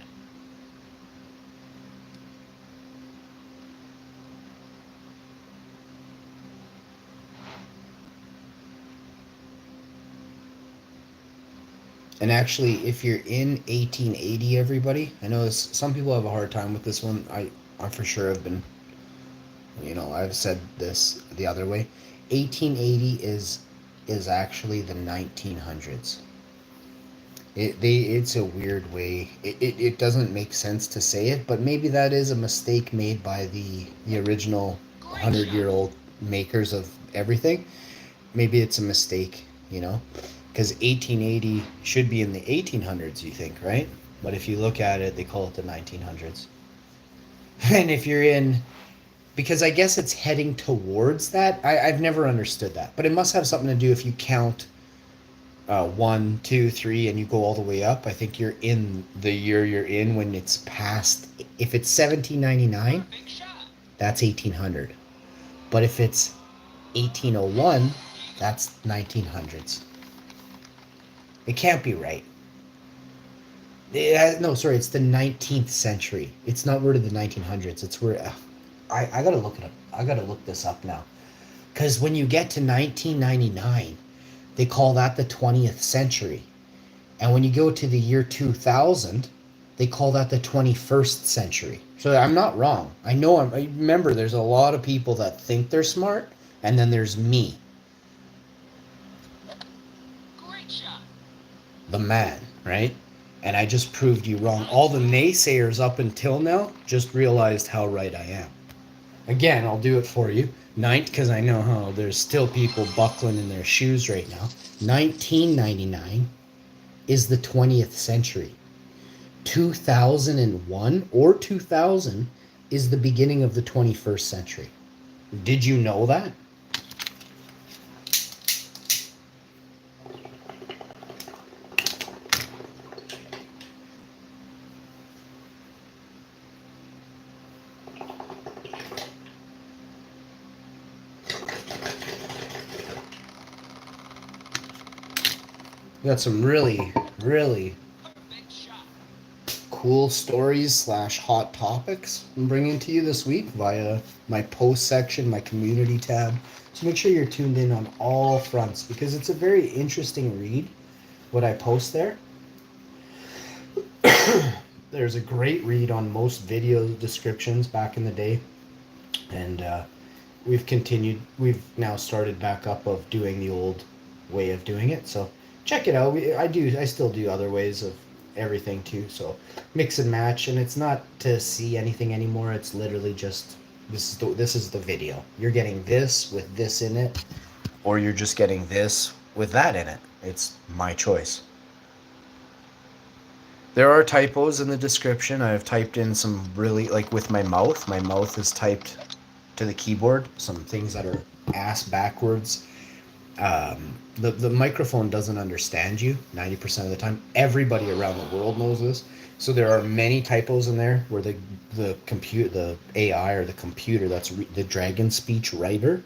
And actually, if you're in 1880, everybody, I know some people have a hard time with this one. I for sure have been, I've said this the other way. 1880 is actually the 1900s. It's a weird way. It doesn't make sense to say it, but maybe that is a mistake made by the original 100-year-old makers of everything. Maybe it's a mistake, because 1880 should be in the 1800s, you think, right? But if you look at it, they call it the 1900s. And if you're in, because I guess it's heading towards that. I've never understood that, but it must have something to do if you count 1, 2, 3, and you go all the way up. I think you're in the year you're in when it's past. If it's 1799, that's 1800. But if it's 1801, that's 1900s. It can't be right. No, sorry, it's the 19th century. It's not word of the 1900s. It's where I gotta look it up. I gotta look this up now, because when you get to 1999, they call that the 20th century, and when you go to the year 2000, they call that the 21st century. So I'm not wrong. I remember there's a lot of people that think they're smart, and then there's me, Great shot. the man, right? And I just proved you wrong. All the naysayers up until now just realized how right I am. Again, I'll do it for you. Because I know how there's still people buckling in their shoes right now. 1999 is the 20th century. 2001 or 2000 is the beginning of the 21st century. Did you know that? We got some really, really cool stories / hot topics I'm bringing to you this week via my post section, my community tab. So make sure you're tuned in on all fronts, because it's a very interesting read, what I post there. There's a great read on most video descriptions back in the day. And we've now started back up of doing the old way of doing it. So check it out. I still do other ways of everything too. So mix and match, and it's not to see anything anymore. It's literally just this is the video. You're getting this with this in it, or you're just getting this with that in it. It's my choice. There are typos in the description. I've typed in some really, like with my mouth. My mouth is typed to the keyboard. Some things that are ass backwards. The microphone doesn't understand you 90% of the time. Everybody around the world knows this. So there are many typos in there where the AI or the computer, that's the Dragon speech writer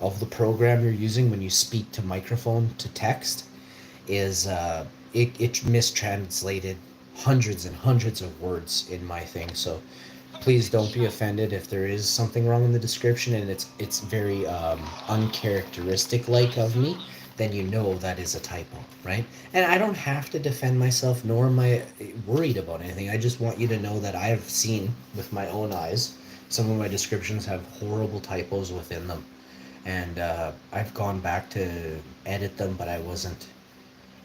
of the program you're using when you speak to microphone to text, is it mistranslated hundreds and hundreds of words in my thing. So please don't be offended if there is something wrong in the description and it's very uncharacteristic like of me. Then you know that is a typo, right? And I don't have to defend myself, nor am I worried about anything. I just want you to know that I have seen with my own eyes some of my descriptions have horrible typos within them, and I've gone back to edit them, but I wasn't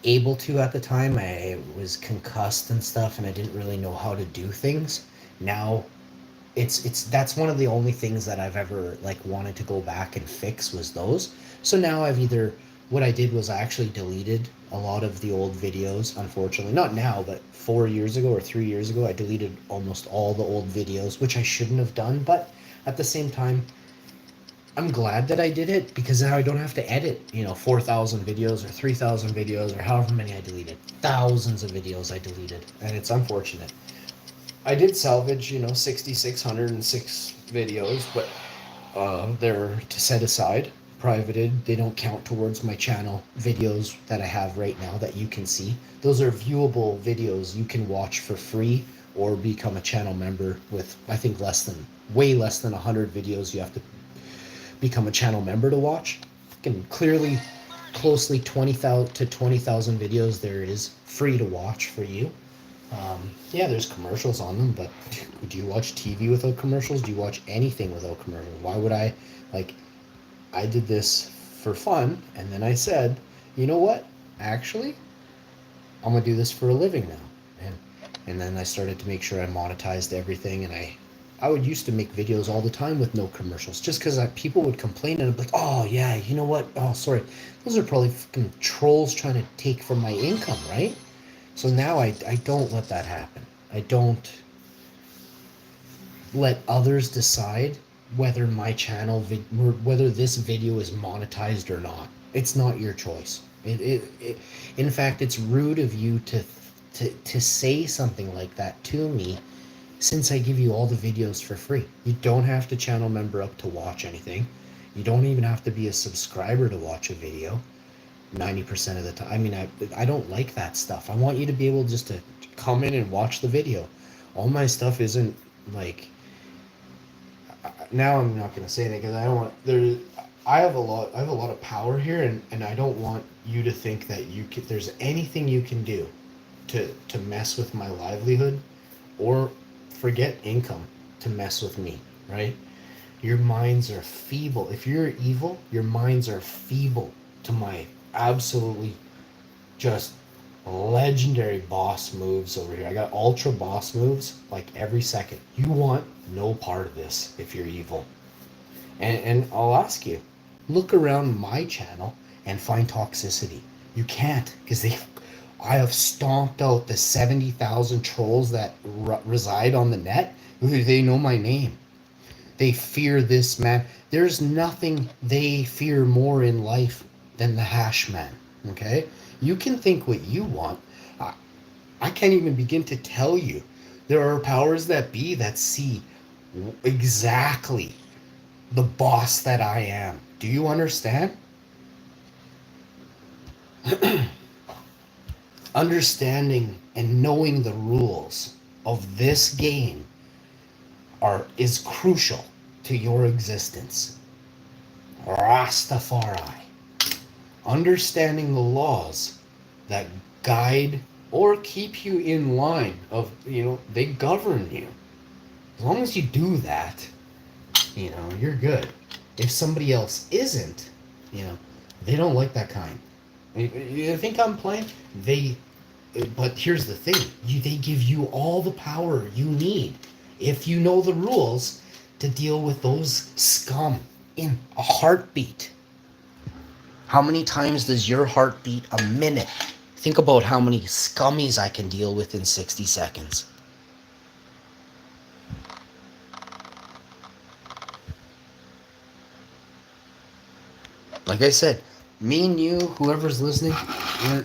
able to at the time. I was concussed and stuff, and I didn't really know how to do things. Now that's one of the only things that I've ever wanted to go back and fix was those. So now what I did was I actually deleted a lot of the old videos. Unfortunately, not now, but 4 years ago or 3 years ago, I deleted almost all the old videos, which I shouldn't have done, but at the same time, I'm glad that I did it because now I don't have to edit, 4,000 videos or 3,000 videos or however many I deleted. Thousands of videos I deleted, and it's unfortunate. I did salvage, 6,606 videos, but they're to set aside, privated. They don't count towards my channel videos that I have right now that you can see. Those are viewable videos you can watch for free or become a channel member with, I think, way less than 100 videos you have to become a channel member to watch. Can clearly, closely 20,000 to 20,000 videos there is free to watch for you. Yeah, there's commercials on them, but do you watch TV without commercials? Do you watch anything without commercials? Why would I, like, I did this for fun, and then I said, you know what? Actually, I'm gonna do this for a living now. And then I started to make sure I monetized everything, and I would used to make videos all the time with no commercials, just because people would complain, and I'd be like, oh yeah, you know what? Oh, sorry, those are probably fucking trolls trying to take from my income, right? So now I don't let that happen. I don't let others decide whether my channel, whether this video is monetized or not. It's not your choice. In fact, it's rude of you to say something like that to me since I give you all the videos for free. You don't have to channel member up to watch anything. You don't even have to be a subscriber to watch a video. 90% of the time. I mean, I don't like that stuff. I want you to be able just to come in and watch the video. All my stuff isn't like. Now I'm not going to say anything because I don't want there. I have a lot of power here, and I don't want you to think that there's anything you can do to mess with my livelihood, or forget income to mess with me. Right? Your minds are feeble. If you're evil, your minds are feeble to my absolutely just legendary boss moves over here. I got ultra boss moves like every second. You want no part of this if you're evil. And I'll ask you, look around my channel and find toxicity. You can't, because I have stomped out the 70,000 trolls that reside on the net. They know my name. They fear this man. There's nothing they fear more in life than the hash man. Okay? You can think what you want. I can't even begin to tell you. There are powers that be that see exactly the boss that I am. Do you understand? Understanding and knowing the rules of this game is crucial to your existence. Rastafari. Understanding the laws that guide or keep you in line of, they govern you. As long as you do that, you're good. If somebody else isn't, they don't like that kind. You think I'm playing? But here's the thing. They give you all the power you need, if you know the rules, to deal with those scum in a heartbeat. How many times does your heart beat a minute? Think about how many scummies I can deal with in 60 seconds. Like I said, me and you, whoever's listening,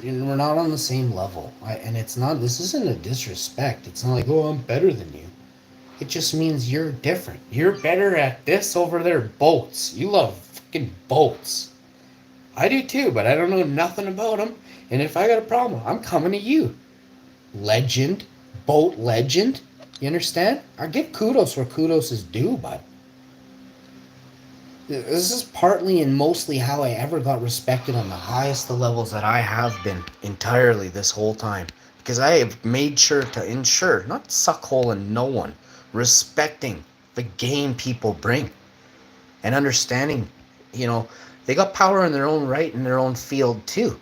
we're not on the same level. This isn't a disrespect. It's not like, oh, I'm better than you. It just means you're different. You're better at this over there, boats. You love fucking boats. I do too, but I don't know nothing about them. And if I got a problem, I'm coming to you. Legend, boat legend. You understand? I give kudos where kudos is due, bud. This is partly and mostly how I ever got respected on the highest of levels that I have been entirely this whole time. Because I have made sure to ensure, not suck hole in no one, respecting the game people bring. And understanding, they got power in their own right in their own field too.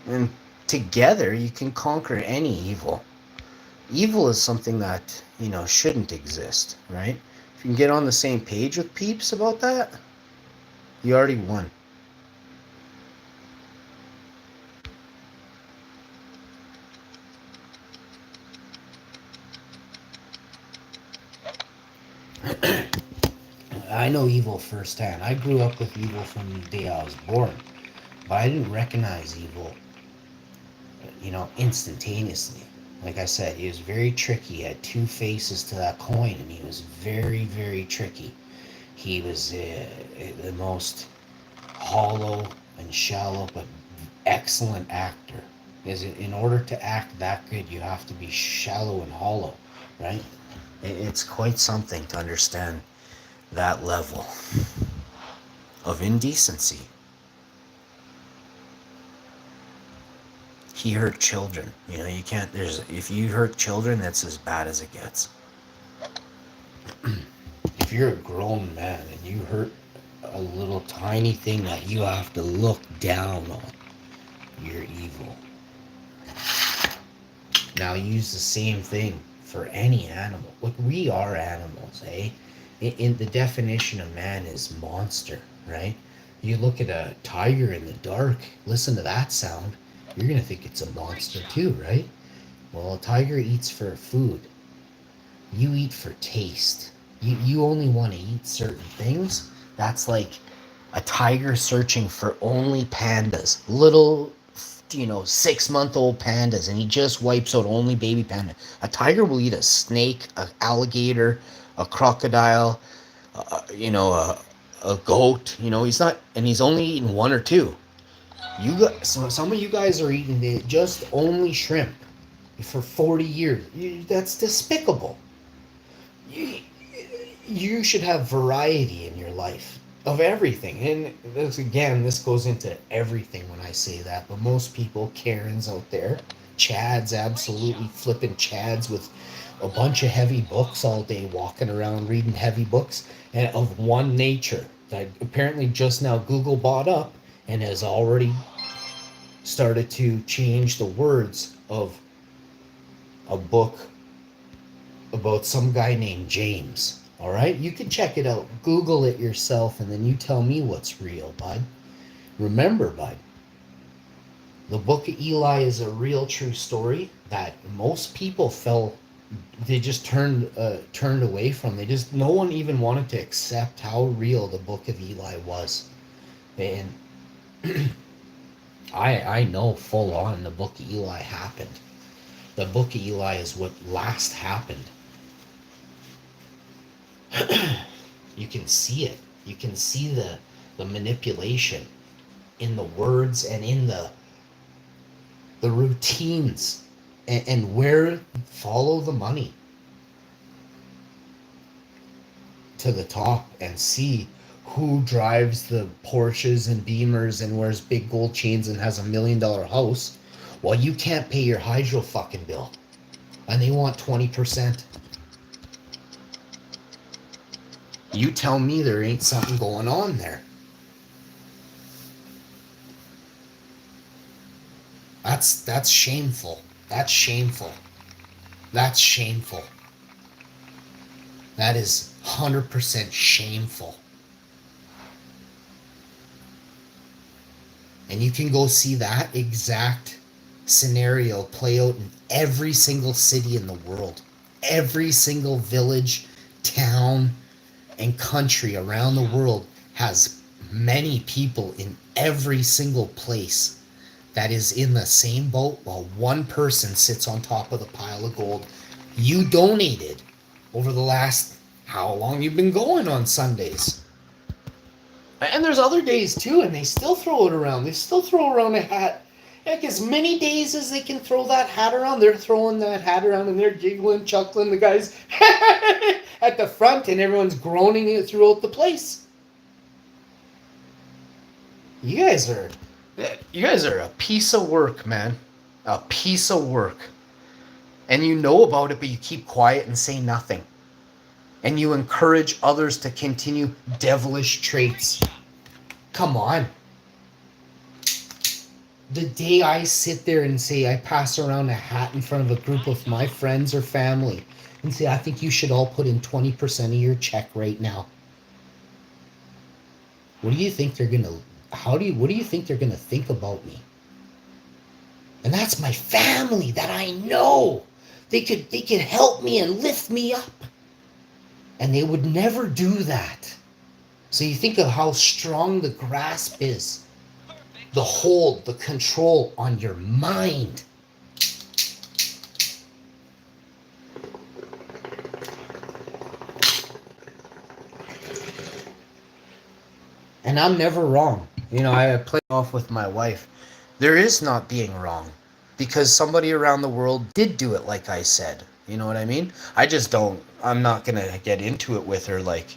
And together you can conquer any evil. Evil is something that, shouldn't exist, right? If you can get on the same page with peeps about that, you already won. I know evil firsthand. I grew up with evil from the day I was born, but I didn't recognize evil, instantaneously. Like I said, he was very tricky. He had two faces to that coin, and he was very, very tricky. He was the most hollow and shallow, but excellent actor. Is in order to act that good, you have to be shallow and hollow, right? It's quite something to understand that level of indecency. He hurt children. You can't. If you hurt children, that's as bad as it gets. If you're a grown man and you hurt a little tiny thing that you have to look down on, you're evil. Now use the same thing for any animal. Look, we are animals, eh? In the definition of man is monster, right? You look at a tiger in the dark, listen to that sound, you're gonna think it's a monster too, right? Well, a tiger eats for food. You eat for taste. You only want to eat certain things. That's like a tiger searching for only pandas, little 6-month-old pandas, and he just wipes out only baby panda. A tiger will eat a snake, an alligator, a crocodile, a goat. He's not, and he's only eating one or two. So some of you guys are eating just only shrimp for 40 years. That's despicable. You should have variety in your life of everything. And this goes into everything when I say that. But most people, Karens out there, Chads, absolutely flipping Chads with a bunch of heavy books all day, walking around reading heavy books and of one nature that apparently just now Google bought up and has already started to change the words of a book about some guy named James. All right, you can check it out. Google it yourself, and then you tell me what's real, bud. Remember, bud, the Book of Eli is a real, true story that most people they just turned away from. No one even wanted to accept how real the Book of Eli was, and I know full on the Book of Eli happened. The Book of Eli is what last happened. You can see it. You can see the manipulation in the words and in the routines and where follow the money to the top and see who drives the Porsches and Beamers and wears big gold chains and has $1 million house. Well, you can't pay your hydro fucking bill, and they want 20%. You tell me there ain't something going on there. That's shameful. That's shameful. That's shameful. That is 100% shameful. And you can go see that exact scenario play out in every single city in the world. Every single village, town, and country around the world has many people in every single place that is in the same boat while one person sits on top of the pile of gold you donated over the last how long you've been going on Sundays. And there's other days too, and they still throw it around. They still throw around a hat. Heck, as many days as they can throw that hat around, they're throwing that hat around and they're giggling, chuckling. The guys at the front, and everyone's groaning it throughout the place. You guys are a piece of work, man. A piece of work. And you know about it, but you keep quiet and say nothing. And you encourage others to continue devilish traits. Come on. The day I sit there and say I pass around a hat in front of a group of my friends or family and say, I think you should all put in 20% of your check right now. What do you think they're going to, what do you think they're going to think about me? And that's my family that I know. They could help me and lift me up. And they would never do that. So you think of how strong the grasp is, Perfect the shot. hold, the control on your mind. And I'm never wrong. You know, I play off with my wife. There is not being wrong because somebody around the world did do it like I said. You know what I mean? I just don't, I'm not going to get into it with her like,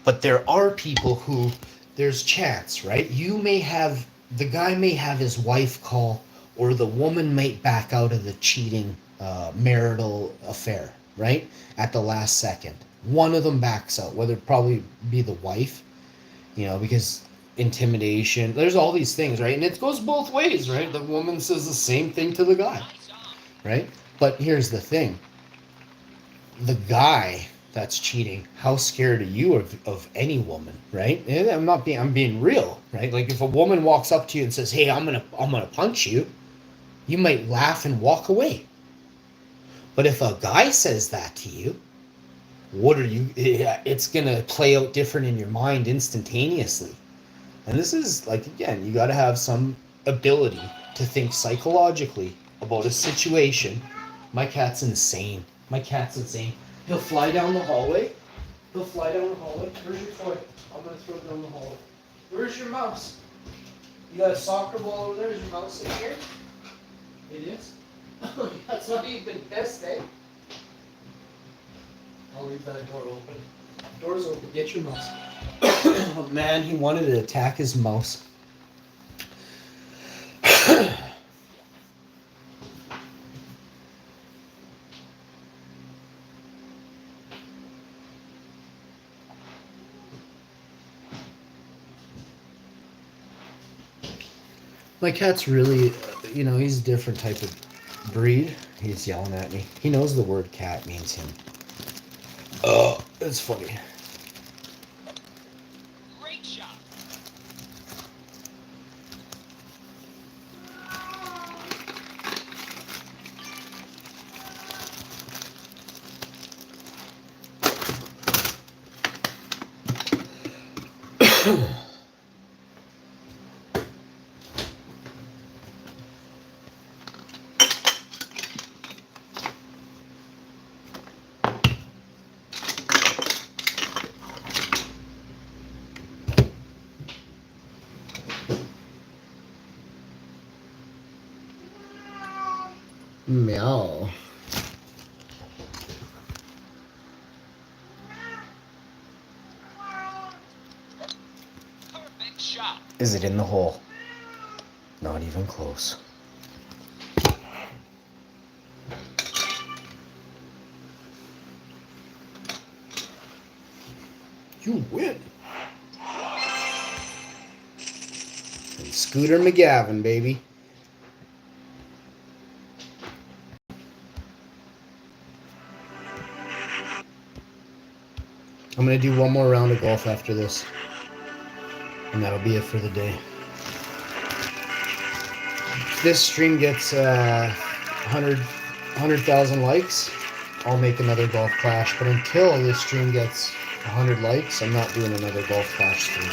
but there are people who there's chance, right? You may have, the guy may have his wife call, or the woman might back out of the cheating marital affair, right? At the last second. One of them backs out, whether it probably be the wife, you know, because intimidation, there's all these things, right? And it goes both ways, right? The woman says the same thing to the guy, Nice arm. right? But here's the thing, the guy that's cheating, how scared are you of any woman, right? And I'm being real, right? Like if a woman walks up to you and says, hey, I'm gonna punch you, you might laugh and walk away. But if a guy says that to you, what are you, it's gonna play out different in your mind instantaneously. And this is like, again, you got to have some ability to think psychologically about a situation. My cat's insane. My cat's insane. He'll fly down the hallway. He'll fly down the hallway. Where's your toy? I'm going to throw it down the hallway. Where's your mouse? You got a soccer ball over there? Is your mouse in here? It is? That's not even pissed, eh? I'll leave that door open. Door's open. Get your mouse. Oh man, he wanted to attack his mouse. My cat's really, you know, he's a different type of breed. He's yelling at me. He knows the word cat means him. Oh, it's funny. Great shot. Meow. Perfect shot. Is it in the hole? Not even close. You win. And Scooter McGavin, baby. I'm going to do one more round of golf after this. And that'll be it for the day. If this stream gets 100,000 likes, I'll make another golf clash. But until this stream gets 100 likes, I'm not doing another golf clash stream.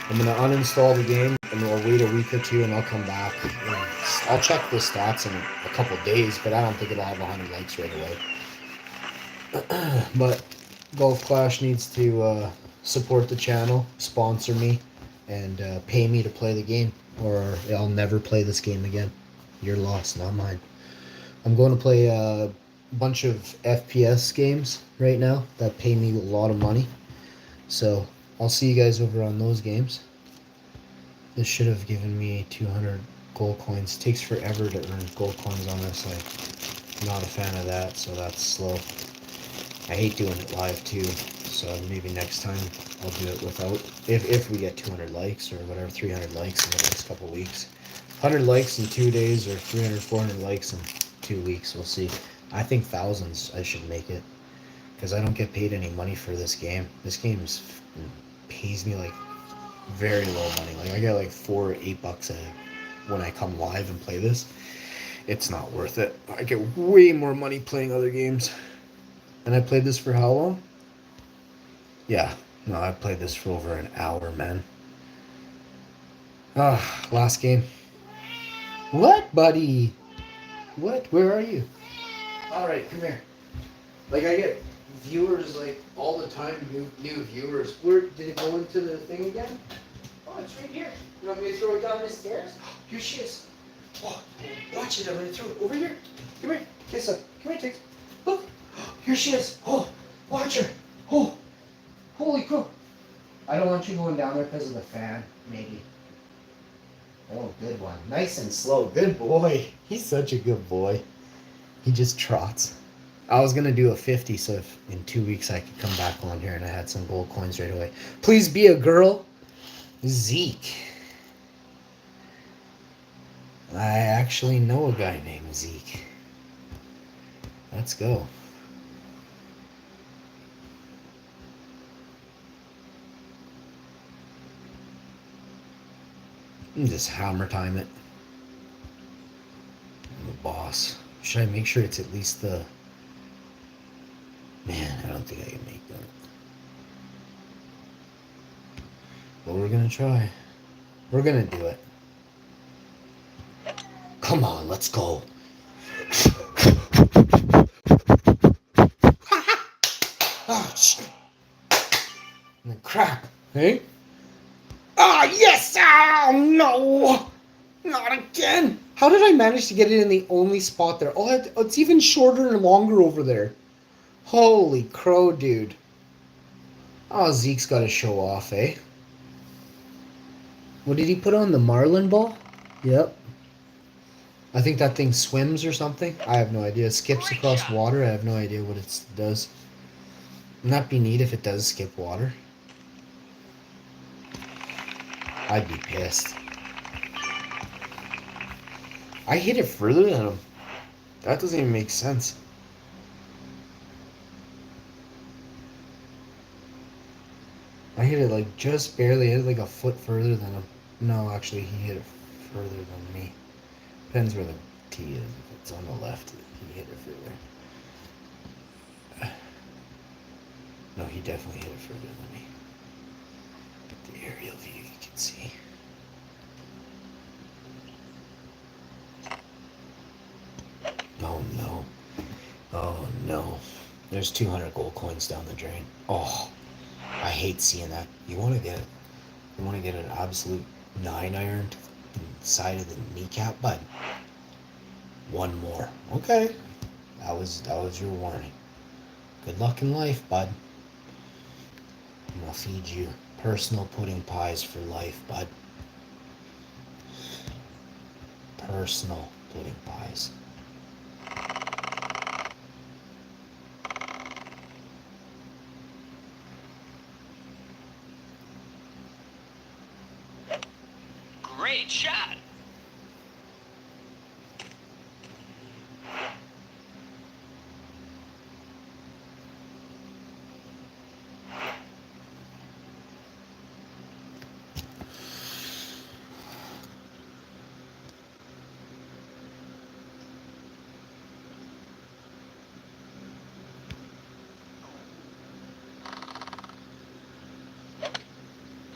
I'm going to uninstall the game and we'll wait a week or two and I'll come back. I'll check the stats in a couple days, but I don't think it'll have 100 likes right away. But Golf Clash needs to support the channel, sponsor me, and pay me to play the game, or I'll never play this game again. Your loss, not mine. I'm going to play a bunch of FPS games right now that pay me a lot of money. So I'll see you guys over on those games. This should have given me 200 gold coins. It takes forever to earn gold coins on this. I'm not a fan of that, so that's slow. I hate doing it live too, so maybe next time I'll do it without, if we get 200 likes or whatever, 300 likes in the next couple of weeks. 100 likes in 2 days or 300, 400 likes in 2 weeks, we'll see. I think thousands I should make it, because I don't get paid any money for this game. This game pays me like very low money. Like I get like $4 or $8 when I come live and play this. It's not worth it. I get way more money playing other games. And I played this for how long? Yeah, No, I played this for over an hour, man. Ah, last game. What, buddy? What? Where are you? All right, come here. Like I get viewers like all the time, new viewers. Where did it go into the thing again? Oh, it's right here. You want me to throw it down the stairs? Here she is. Oh, watch it. I'm gonna throw it over here. Come here. Kiss up. Come here, Tiggs. Look. Here she is. Oh, watch her. Oh, holy crap. I don't want you going down there because of the fan, maybe. Oh, good one. Nice and slow. Good boy. He's such a good boy. He just trots. I was going to do a 50, so if in 2 weeks I could come back on here and I had some gold coins right away. Please be a girl. Zeke. I actually know a guy named Zeke. Let's go. And just hammer time it. I'm the boss. Should I make sure it's at least the... Man, I don't think I can make that. But we're gonna try. We're gonna do it. Come on, let's go. Oh, shit. And then crap, hey? Ah, yes! Oh, no! Not again! How did I manage to get it in the only spot there? Oh, it's even shorter and longer over there. Holy crow, dude. Oh, Zeke's got to show off, eh? What did he put on? The Marlin ball? Yep. I think that thing swims or something. I have no idea. It skips across water. I have no idea what it does. Wouldn't that be neat if it does skip water? I'd be pissed. I hit it further than him. That doesn't even make sense. I hit it like just barely. I hit it like a foot further than him. No, actually, he hit it further than me. Depends where the tee is. If it's on the left, he hit it further. No, he definitely hit it further than me. The aerial view, you can see. Oh no. Oh no. There's 200 gold coins down the drain. Oh, I hate seeing that. You want to get an absolute 9-iron to the side of the kneecap, bud. One more. Okay. That was your warning. Good luck in life, bud. I'm gonna feed you personal pudding pies for life, bud. Personal pudding pies. Great shot.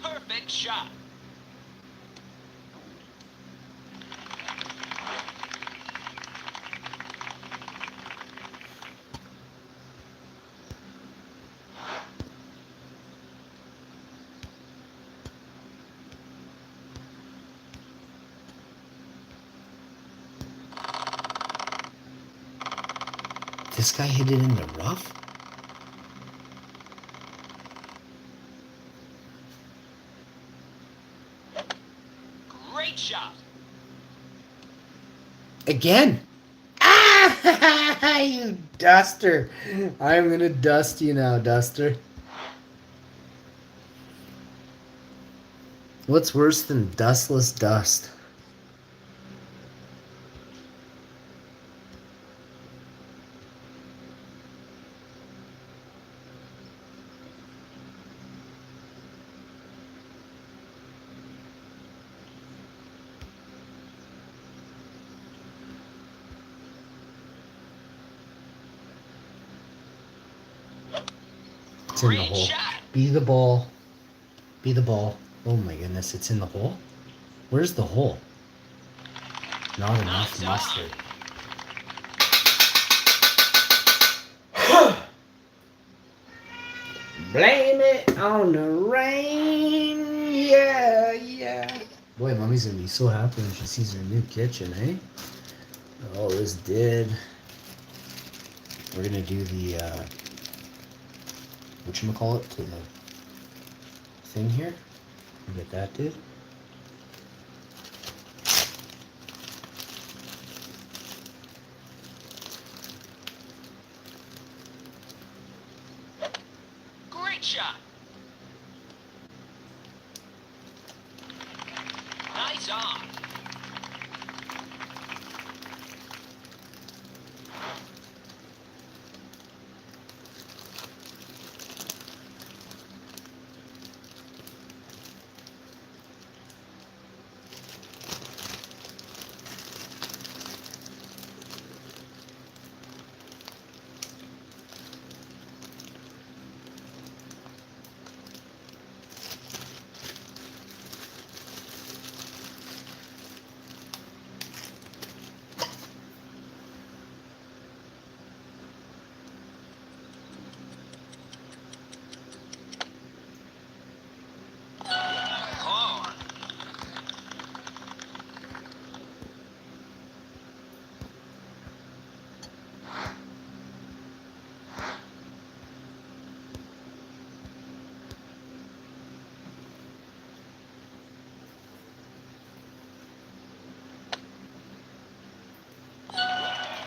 Perfect shot. This guy hit it in the rough? Great shot. Again? Ah! You duster. I'm gonna dust you now, duster. What's worse than dustless dust? It's in the Great hole. shot. Be the ball. Be the ball. Oh my goodness, it's in the hole? Where's the hole? Not enough Nice mustard. Blame it on the rain. Yeah, yeah. Boy, Mommy's gonna be so happy when she sees her new kitchen, eh? Oh, this did. We're gonna do the whatchamacallit to the thing here. Look at that, dude. Great shot. Nice on. Hard.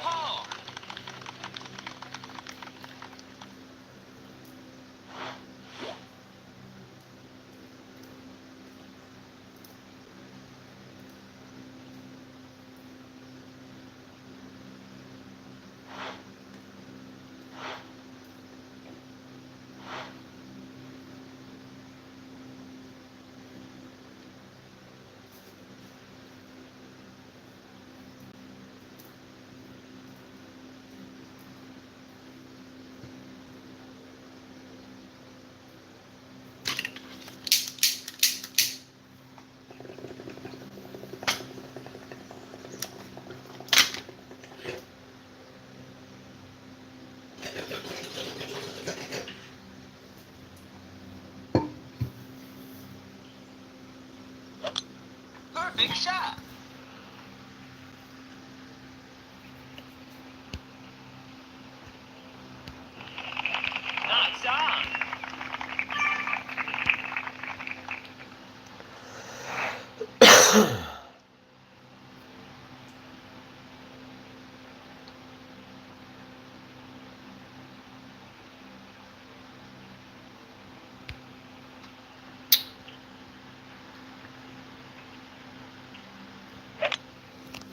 Hard. Perfect shot. Nice on.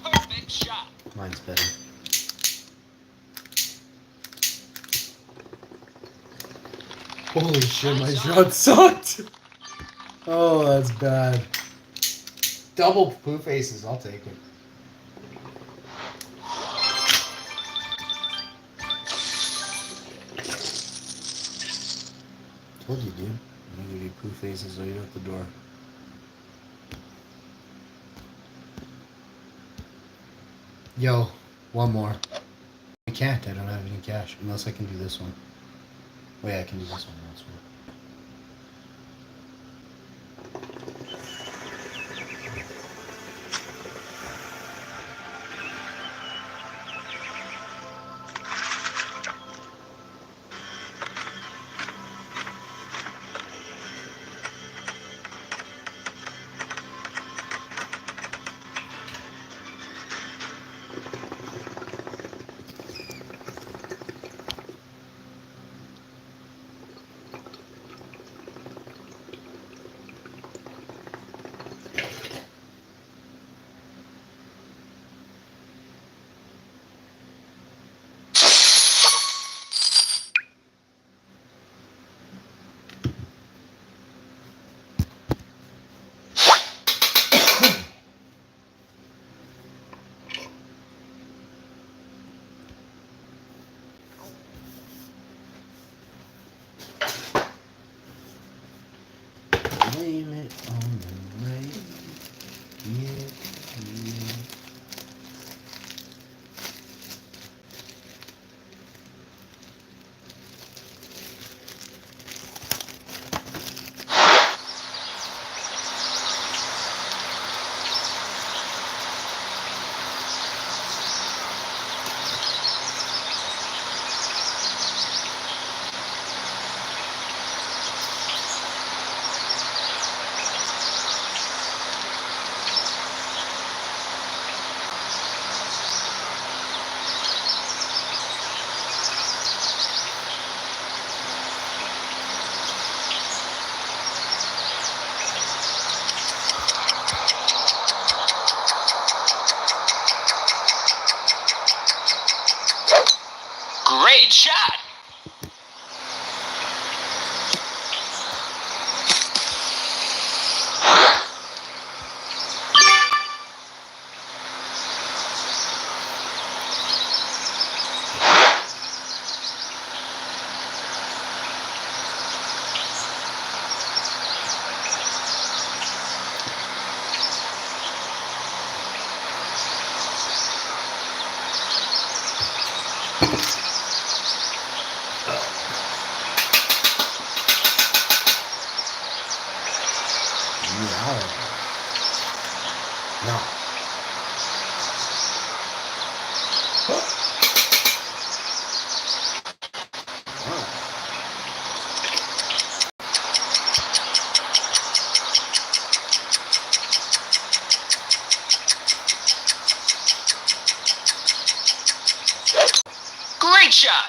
Perfect shot. Mine's better. Holy shit, my shot sucked! Oh, that's bad. Double poo faces, I'll take it. Told you, dude. I'm gonna give you poo faces right out the door. Yo, one more. I can't, I don't have any cash. Unless I can do this one. Oh yeah, I can do this one. That's one. blame it on the rain. Yeah, yeah. Great shot. No. Great shot.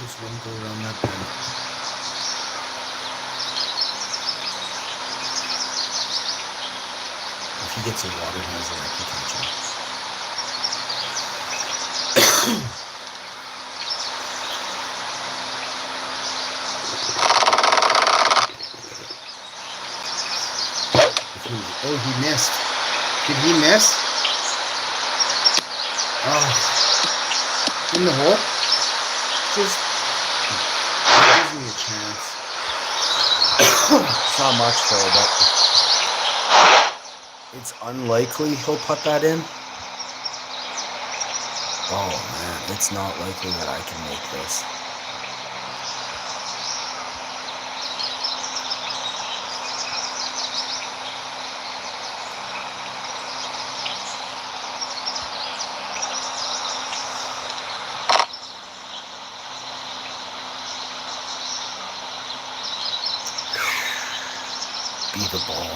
Just wouldn't go around that bend. If he gets a water hazard, I can catch him. Oh, he missed. Did he miss? Oh. In the hole? Just gives me a chance. It's not much though, but it's unlikely he'll put that in. Oh man, it's not likely that I can make this. Be the ball.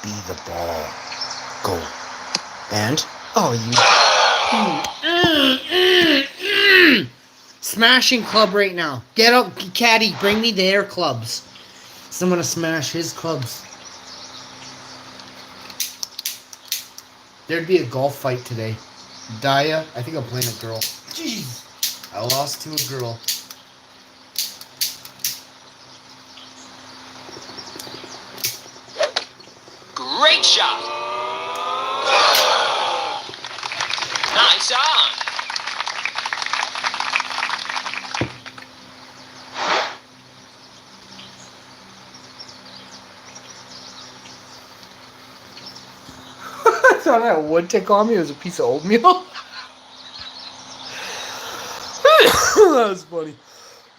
Be the ball. Go. And? Oh, you. Smashing club right now. Get up, caddy. Bring me their clubs. So I'm gonna smash his clubs. There'd be a golf fight today. Daya, I think I'm playing a girl. Jeez. I lost to a girl. Great shot. Nice on. I thought that would take on me. It was a piece of oatmeal. That was funny.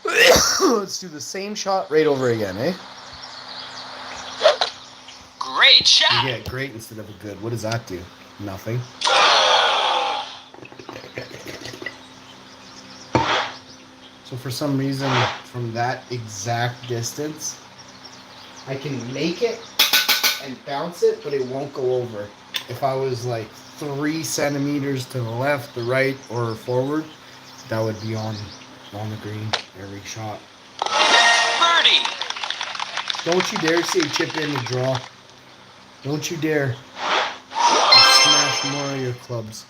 Let's do the same shot right over again, eh? Great Great You shot. get great instead of a good. What does that do? Nothing. So for some reason, from that exact distance, I can make it and bounce it, but it won't go over. If I was like 3 centimeters to the left, the right, or forward, that would be on the green every shot. Birdie. Don't you dare say chip in to draw. Don't you dare. I'll smash more of your clubs.